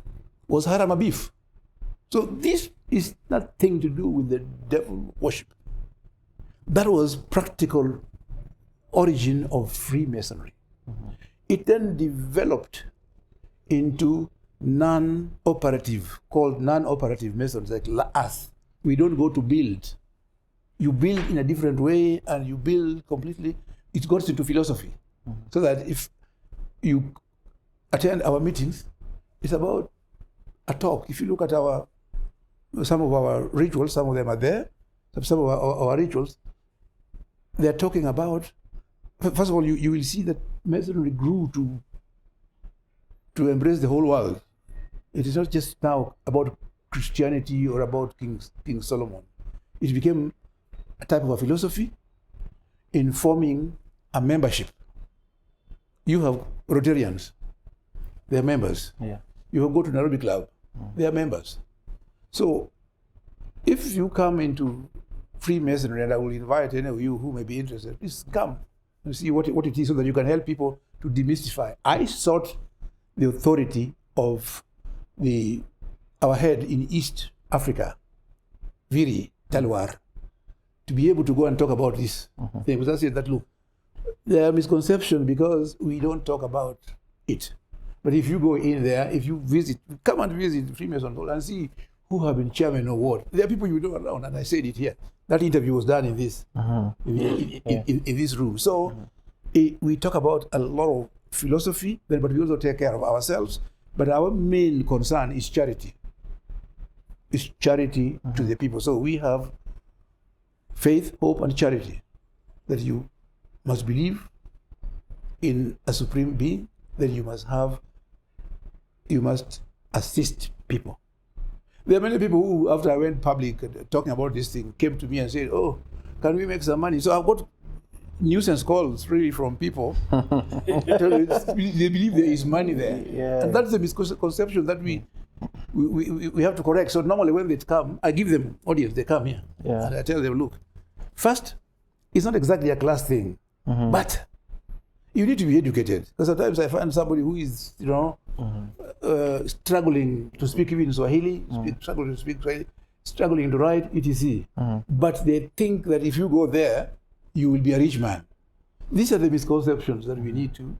was Hiram Abif. So this is nothing to do with the devil worship. That was practical origin of Freemasonry. It then developed into non-operative Masons like us. We don't go to build. You build in a different way, and you build completely. It goes into philosophy. So that if you attend our meetings, it's about a talk. If you look at some of our rituals, some of them are there. Some of our rituals, they're talking about, first of all, you will see that Masonry grew to to embrace the whole world. It is not just now about Christianity or about King Solomon. It became a type of a philosophy in forming a membership. You have Rotarians, they are members. Yeah. You have go to Nairobi Club, they are members. So if you come into Freemasonry, and I will invite any of you who may be interested, please come and see what it is so that you can help people to demystify. I sought the authority of our head in East Africa, Viri Talwar, to be able to go and talk about this thing. Because I said that, look, there are misconceptions because we don't talk about it. But if you go in there, if you visit, come and visit Freemason Hall and see who have been chairman or what. There are people you know around, and I said it here. That interview was done in this in this room. So we talk about a lot of philosophy, but we also take care of ourselves. But our main concern is charity. It's charity to the people. So we have faith, hope, and charity. That you must believe in a supreme being. That you must assist people. There are many people who, after I went public talking about this thing, came to me and said, "Oh, can we make some money?" So I've got nuisance calls really from people. They believe there is money there. Yeah. And that's the misconception that we have to correct. So normally when they come, I give them audience, they come here. Yeah. And I tell them, look, first, it's not exactly a class thing, but you need to be educated. Because sometimes I find somebody who is, struggling to speak even Swahili, struggling to speak Swahili, struggling to write, etc. But they think that if you go there, you will be a rich man. These are the misconceptions that we need to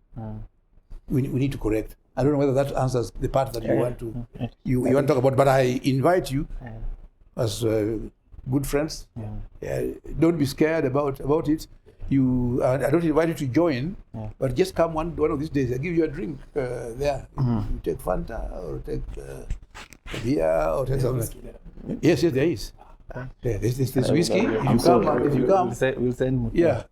we need to correct. I don't know whether that answers the part that you want to you want to talk about, but I invite you as good friends. Don't be scared about it. I don't invite you to join, but just come one of these days. I give you a drink there. You take Fanta or take beer or take something. Yes, there is. There's whiskey. If you come, we'll send Mutua. Yeah.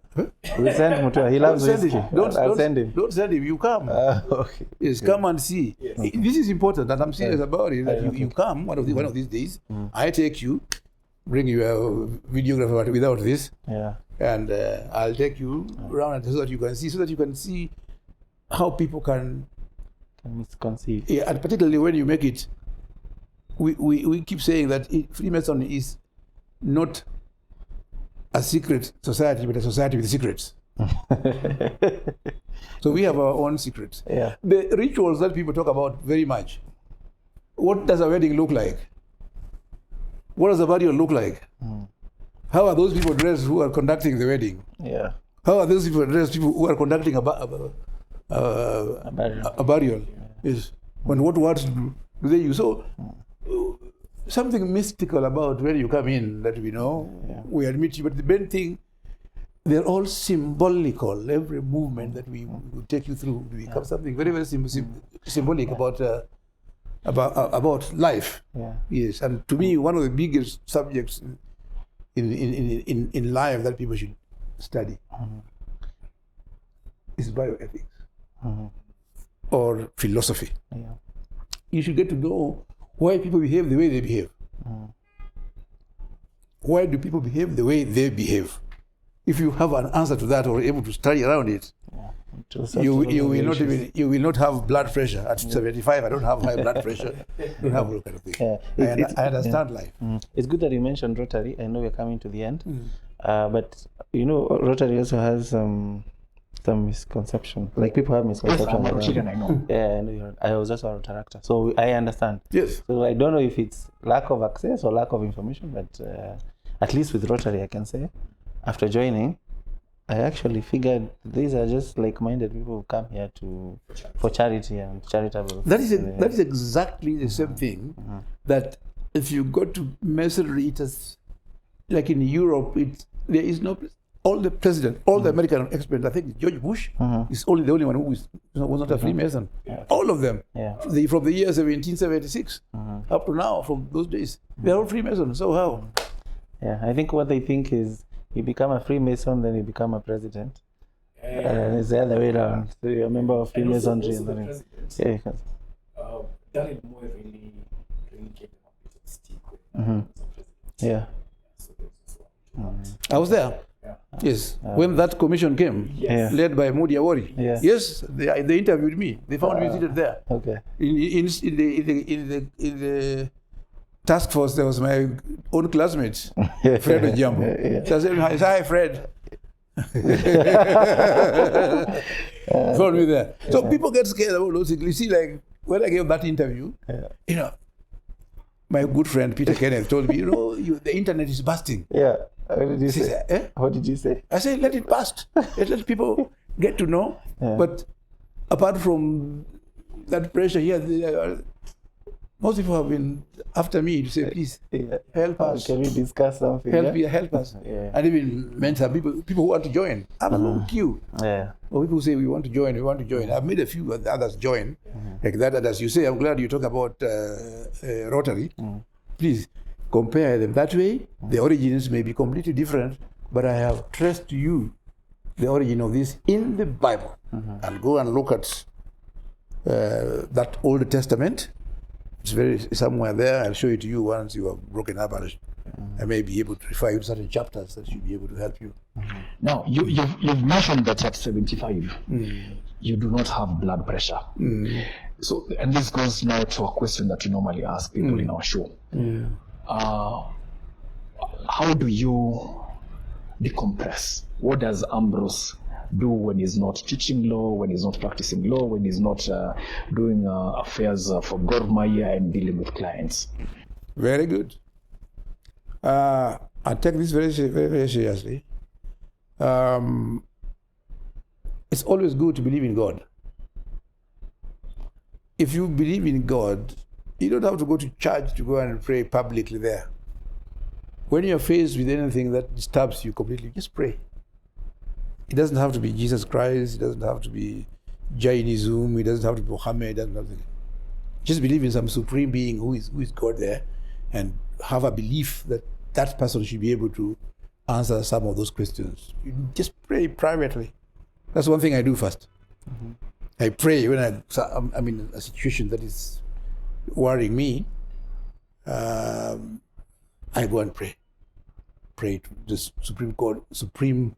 We'll send Mutua. He loves whiskey. I'll send him. Don't send him. You come. Okay. Yes, come and see. Yes. This is important, and I'm serious about it. That you come one of these days. I take you, bring you a videographer without this. Yeah. And I'll take you around so that you can see how people can misconceive. Yeah, and particularly when you make it, we keep saying that Freemasonry is not a secret society, but a society with secrets. So we have our own secrets. Yeah. The rituals that people talk about very much. What does a wedding look like? What does a burial look like? How are those people dressed who are conducting the wedding? Yeah. How are those people dressed who are conducting a burial? Yes. When what words do they use? So something mystical about where you come in that we know. Yeah. We admit you, but the main thing, they're all symbolical. Every movement that we take you through becomes something very, very symbolic about life. Yeah. Yes. And to me, one of the biggest subjects in life that people should study is bioethics or philosophy. Yeah. You should get to know why people behave the way they behave. Why do people behave the way they behave? If you have an answer to that or able to study around it, you will not have blood pressure at 75. I don't have high blood pressure. Don't have all kind of thing. I understand life. It's good that you mentioned Rotary. I know we're coming to the end, but Rotary also has some misconception. Like people have misconceptions. Yes, I know. Yeah, I know. I was also a Rotaractor, so I understand. Yes. So I don't know if it's lack of access or lack of information, but at least with Rotary, I can say, after joining, I actually figured these are just like-minded people who come here for charity and charitable. That is exactly the same thing. That if you go to Masonry, it is like in Europe. There is no. All the president, all the American experts, I think George Bush is only the only one who was not a Freemason. Yeah. All of them, from the year 1776 up to now, from those days, they're all Freemasons. So how? Yeah, I think what they think is you become a Freemason, then you become a president. And it's the other way around. So you're a member of Freemasonry. Also the And president, yeah. L.L.M really came up with a stick with Mm-hmm. the president. Yeah. So there was this one. I was there. Yeah. Yes, when that commission came, Yeah. led by Modi Awori. Yeah. Yes, they interviewed me. They found me seated there. Okay. In the task force, there was my own classmate, Fred Ojambo. Yeah. So I said, "Hi, Fred." Found me there. So people get scared about those things. You see, like when I gave that interview, you know, my good friend Peter Kenneth told me, the internet is busting. Yeah. What did you He say? said, eh? What did you say? I said, let it burst. Let people get to know. Yeah. But apart from that pressure here, most people have been after me to say, please, help us. Can we discuss something? Help us. Yeah. And even mentor people who want to join. I'm a long queue. Yeah. Or people say, we want to join. I've made a few others join. Like that, and as you say, I'm glad you talk about Rotary. Please compare them that way. The origins may be completely different, but I have traced to you the origin of this in the Bible. And go and look at that Old Testament. It's somewhere there. I'll show it to you once you have broken up, and I may be able to refer you to certain chapters that should be able to help you. Now, you've mentioned that at 75, you do not have blood pressure. So, and this goes now to a question that we normally ask people in our show. How do you decompress? What does Ambrose do when he's not teaching law, when he's not practicing law, when he's not doing affairs for Gor Mahia and dealing with clients? Very good. I take this very, very, very seriously. It's always good to believe in God. If you believe in God, you don't have to go to church to go and pray publicly there. When you're faced with anything that disturbs you completely, just pray. It doesn't have to be Jesus Christ. It doesn't have to be Jainism. It doesn't have to be Muhammad. It doesn't have to. Just believe in some supreme being who is God there, and have a belief that that person should be able to answer some of those questions. You just pray privately. That's one thing I do first. I pray when I'm in a situation that is worrying me. I go and pray. Pray to the supreme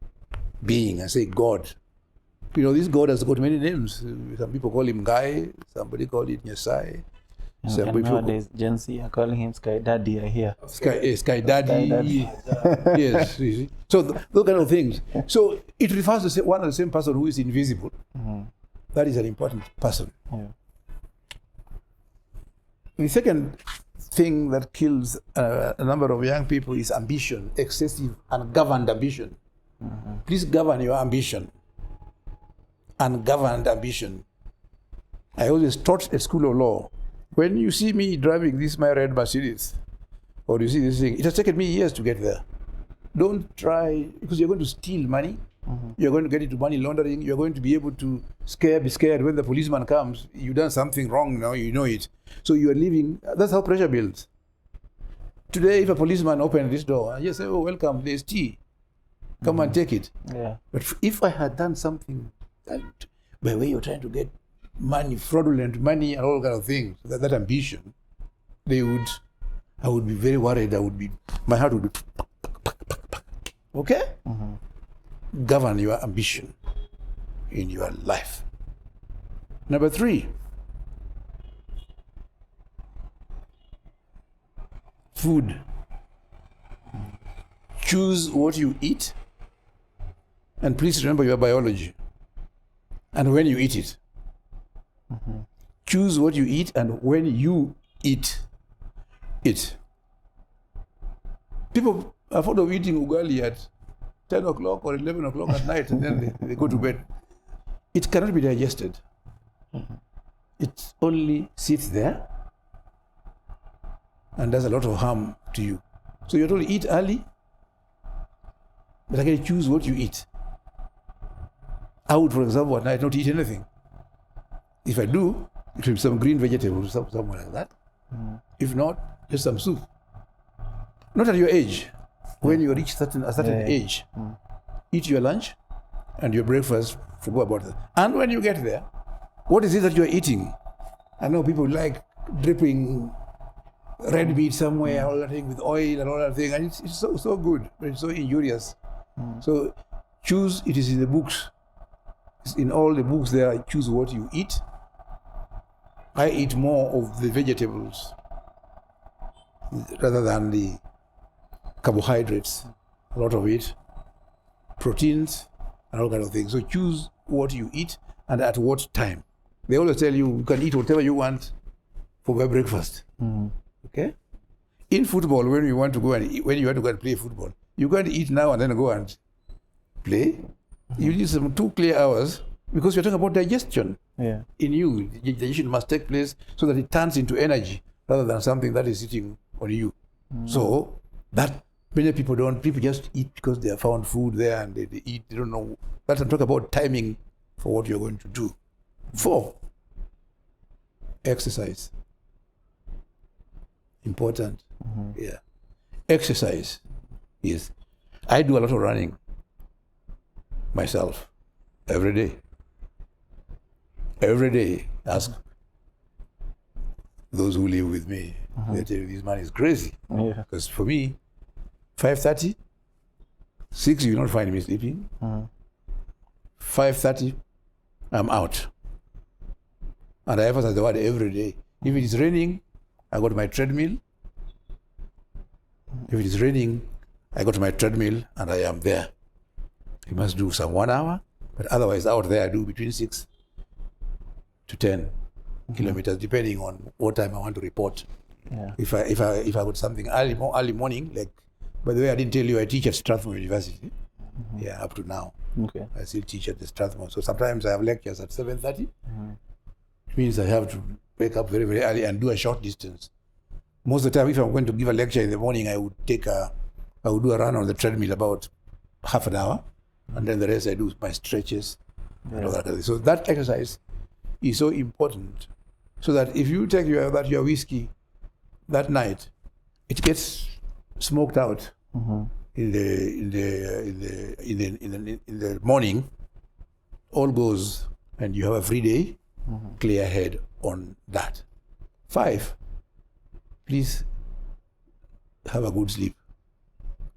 being. I say God. This God has got many names. Some people call him Guy. Somebody call it Nyasai. And nowadays, Gen Z are calling him Sky Daddy, I hear. Sky Daddy. Yes. You see? So those kind of things. So it refers to one and the same person who is invisible. That is an important person. Yeah. The second thing that kills a number of young people is ambition, excessive ungoverned ambition. Please govern your ambition. Ungoverned ambition. I always taught at School of Law. When you see me driving my red Mercedes, or you see this thing, it has taken me years to get there. Don't try, because you're going to steal money. You're going to get into money laundering. You're going to be able to be scared when the policeman comes. You've done something wrong now, you know it. So you are living, that's how pressure builds. Today, if a policeman opened this door, I just say, oh, welcome, there's tea. Come and take it. Yeah. But if I had done something that, by the way you're trying to get money, fraudulent money and all kind of things, that ambition, I would be very worried. My heart would be, okay? Govern your ambition in your life. Number 3, food. Choose what you eat, and please remember your biology and when you eat it. Choose what you eat and when you eat it. People are fond of eating ugali at 10 o'clock or 11 o'clock at night, and then they go to bed. It cannot be digested. It only sits there and does a lot of harm to you. So you're told to eat early, but again, choose what you eat. I would, for example, at night not eat anything. If I do, it will be some green vegetables, something like that. If not, just some soup. Not at your age. When you reach a certain age, eat your lunch and your breakfast, forget about that. And when you get there, what is it that you're eating? I know people like dripping red meat somewhere, all that thing with oil and all that thing, and it's so good, but it's so injurious. So choose, it is in the books. It's in all the books there, choose what you eat. I eat more of the vegetables rather than the carbohydrates, a lot of it, proteins, and all kind of things. So choose what you eat and at what time. They always tell you can eat whatever you want for breakfast. Okay? In football, when you want to go and eat, when you want to go and play football, you can't eat now and then go and play. You need some 2 clear hours because you're talking about digestion. Yeah. In you, digestion must take place so that it turns into energy rather than something that is sitting on you. So that many people don't. People just eat because they have found food there and they eat. They don't know. That's I'm talking about timing for what you're going to do. 4, exercise. Important. Yeah. Exercise. Yes. I do a lot of running myself every day. Every day. Ask those who live with me. They tell you this man is crazy. Because for me, 5:30, 6, you will not find me sleeping. 5:30, I'm out. And I emphasize the word every day. If it is raining, I go to my treadmill. If it is raining, I go to my treadmill and I am there. You must do some 1 hour, but otherwise out there I do between 6 to 10 kilometers, depending on what time I want to report. Yeah. If I got something early morning, like, by the way, I didn't tell you I teach at Strathmore University. Yeah, up to now. Okay. I still teach at the Strathmore. So sometimes I have lectures at 7:30. It means I have to wake up very, very early and do a short distance. Most of the time, if I'm going to give a lecture in the morning, I would do a run on the treadmill about half an hour, and then the rest I do my stretches and all that. So that exercise is so important, so that if you take your whiskey that night, it gets smoked out in the morning. All goes, and you have a free day, clear head on that. 5, please have a good sleep,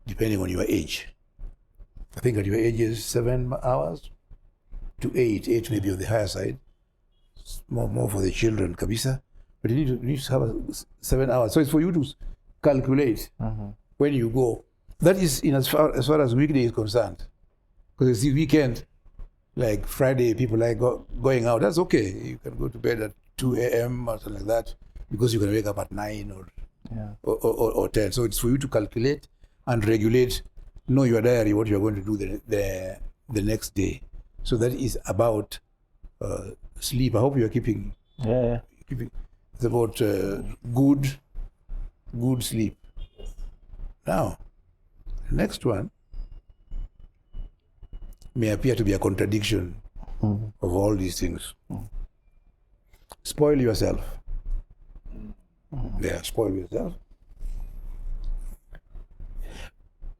depending on your age. I think at your age is 7 hours to 8. 8 may be on the higher side. More for the children, kabisa. But you need to have 7 hours. So it's for you to calculate when you go. That is in as far as weekday is concerned. Because you see, weekend, like Friday, people like going out. That's okay. You can go to bed at 2 a.m. or something like that, because you can wake up at 9 or 10. So it's for you to calculate and regulate, know your diary, what you're going to do the next day. So that is about sleep. I hope you're keeping. Yeah. It's about good sleep. Now, the next one may appear to be a contradiction of all these things. Spoil yourself. Yeah, spoil yourself.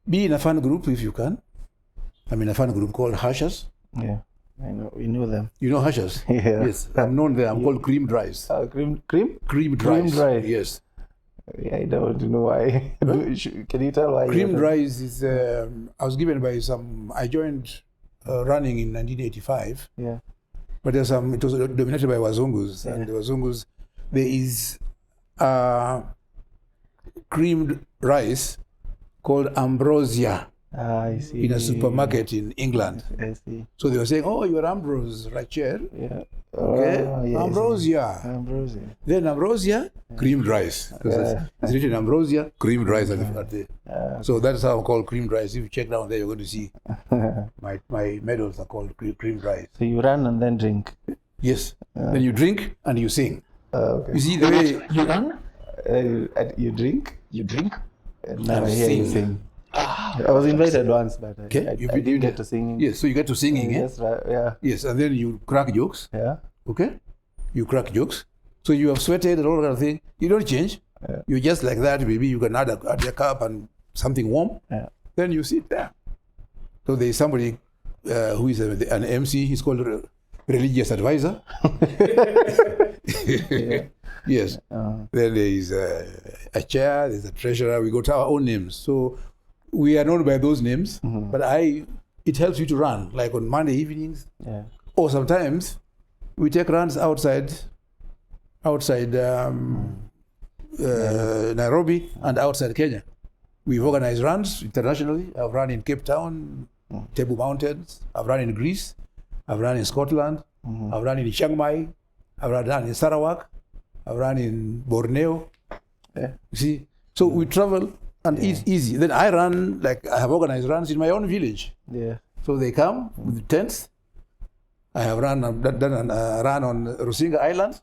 Be in a fun group if you can. I'm in a fun group called Hushers. Yeah, I know. We know them. You know Hushers? Yeah. Yes, I'm known there. I'm called Cream Dries. Cream? Cream Dries. Cream Dries. Yes. Yeah, I don't know why. Can you tell why? Cream Dries is, I was given by I joined running in 1985. Yeah. But it was dominated by Wazungus. And the Wazungus, there is creamed rice called Ambrosia I see. in a supermarket in England. I see. So they were saying, oh, you're Ambrose, Rachier. Yeah. Okay. Yeah, Ambrosia. Ambrosia. Then Ambrosia, creamed rice. Because it's written Ambrosia, creamed rice at the so that's how I'm called creamed rice. If you check down there, you're going to see my medals are called creamed rice. So you run and then drink? Yes. Then you drink and you sing. Okay. You see the way You run? You drink? You drink? Now I hear you sing. I was invited once, but I didn't get to singing. Yes, so you get to singing. Yes, right, yeah. Yes, and then you crack jokes. Yeah. Okay? You crack jokes. So you have sweated and all that thing. You don't change. Yeah. You're just like that. Maybe you can add a cup and something warm. Yeah. Then you sit there. So there is somebody who is an MC. He's called a religious advisor. Yes. Then there is a chair, there's a treasurer. We got our own names. So we are known by those names. But it helps you to run, like on Monday evenings. Yeah. Or sometimes we take runs outside Nairobi and outside Kenya. We've organized runs internationally. I've run in Cape Town, Table Mountains. I've run in Greece. I've run in Scotland. I've run in Chiang Mai. I've run in Sarawak. I've run in Borneo. Yeah. You see? So we travel and it's easy. Then I run, like I have organized runs in my own village. Yeah. So they come with tents. I have done a run on Rusinga Island.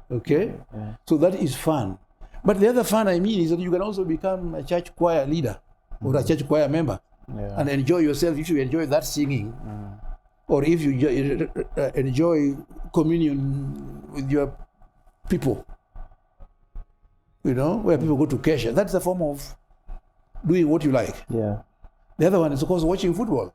Okay? Yeah. So that is fun. But the other fun I mean is that you can also become a church choir leader or a church choir member and enjoy yourself if you enjoy that singing. Or if you enjoy communion with your people, you know, where people go to Kesha. That's a form of doing what you like. Yeah. The other one is, of course, watching football.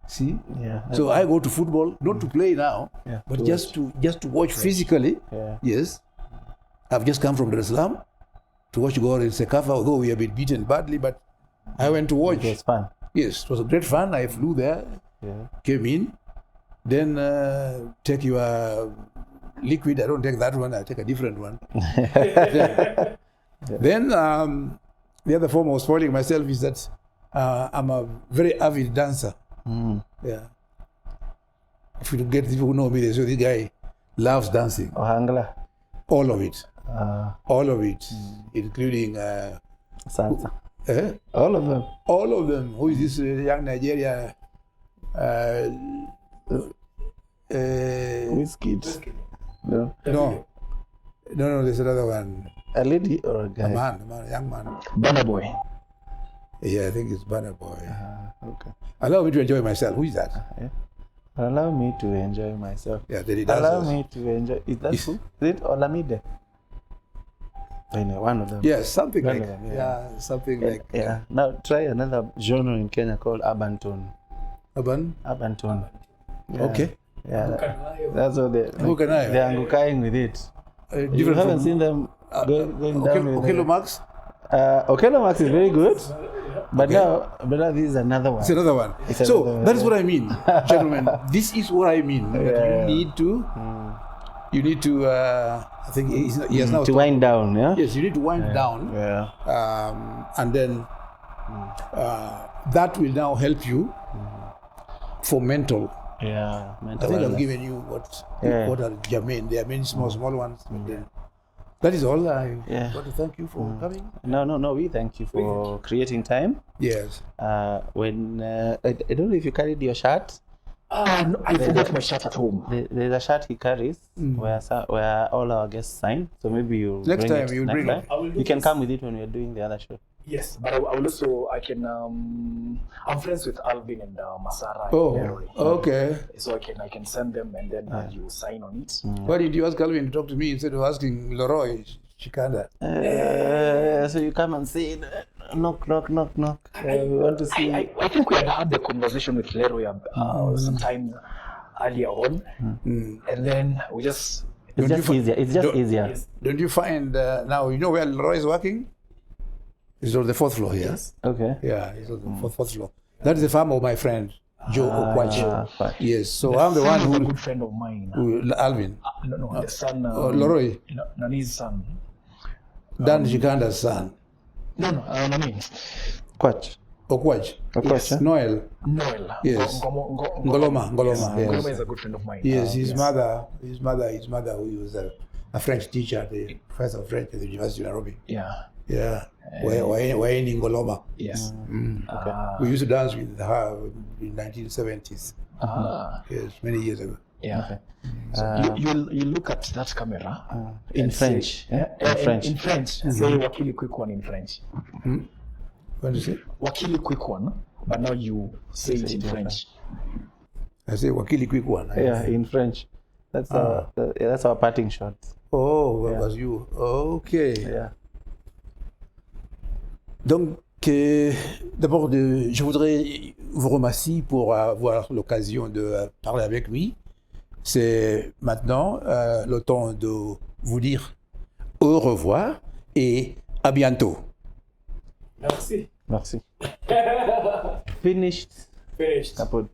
See? Yeah. So I go to football, not to play now, but to just to watch physically. Yeah. Yes. I've just come from Dar-es-Salaam to watch Gor in Sekafa, although we have been beaten badly, but I went to watch. It was fun. Yes, it was a great fun. I flew there, came in, then take your liquid. I don't take that one, I take a different one. Then the other form of spoiling myself is that I'm a very avid dancer. Yeah. If you get people who know me, they say this guy loves dancing. Ohangla. All of it. All of it, including Salsa. all of them. All of them. Who is this young Nigeria? Whiskey. No. No, there's another one. A lady or a guy? A young man. Banner Boy. Yeah, I think it's Banner Boy. Okay. Allow me to enjoy myself. Who is that? Yeah. Allow me to enjoy myself. Yeah, then he Allow dances. me to enjoy. Is that who? Is it Olamide? I know, one of them. Yes, something One like of them, yeah, something like Yeah. Now try another genre in Kenya called urban tone. Urban. Urban tone. Yeah. Okay. Yeah. That's what they. Who can I? They're angukaing with it. You Different haven't from seen them going down with Okello Max. Okello Max is very good, but now this is another one. It's another one. It's So another one, that is what I mean, gentlemen. This is what I mean. That you need to. I think he has now to wind down, yeah. Yes, you need to wind down. Yeah. And then that will now help you for mental. Yeah. I Mental think I've wellness. given you what are germane. There are many small ones. But then that is all. I want to thank you for coming. No. We thank you for creating time. Yes. When I don't know if you carried your shirt. No, I forgot my shirt at home. There's a shirt he carries where all our guests sign. So maybe you Next bring time it you'll next bring time. it. I will do You can this. come with it when we're doing the other show. Yes, but I will also, I'm friends with Alvin and Masara. Oh, and Mary. okay. So I can send them and then you sign on it. Why did you ask Calvin to talk to me instead of asking Leroy Chikanda? So you come and say, knock. We want to see. I think we had the conversation with Leroy sometime earlier on, and then we just. It's just easier. It's just easier. Yes. Don't you find now, you know where Leroy is working? It's on the 4th floor here. Yes. Okay. Yeah, it's on the 4th floor. That is the farm of my friend, Joe Okwachi. Fine. Yes, so I'm the one Son of a who, good friend of mine. Alvin, No, the son. Leroy, Nani's son. Dan Chikanda's son. No, Nani. Quatch. Okwachi. Yes. Noel. Noel. Yes. Ngoloma. Ngoloma, yes. Ngoloma is a good friend of mine. Yes, his mother, who was a French teacher, the professor of French at the University of Nairobi. Yeah. Yeah, we're in Ngoloma. Yes. We used to dance with her in 1970s. Yes, many years ago. Yeah. You look at that camera In and French. Say, In French. In French. Say Wakili quick one in French. What do you say? Wakili quick one, but now you say it in French. I say Wakili quick one. Yeah, in French. That's our parting shot. Oh, that was you. Okay. Yeah. Donc, que d'abord, je voudrais vous remercier pour avoir l'occasion de parler avec lui. C'est maintenant le temps de vous dire au revoir et à bientôt. Merci. Merci. Finished. Finished. Kaput.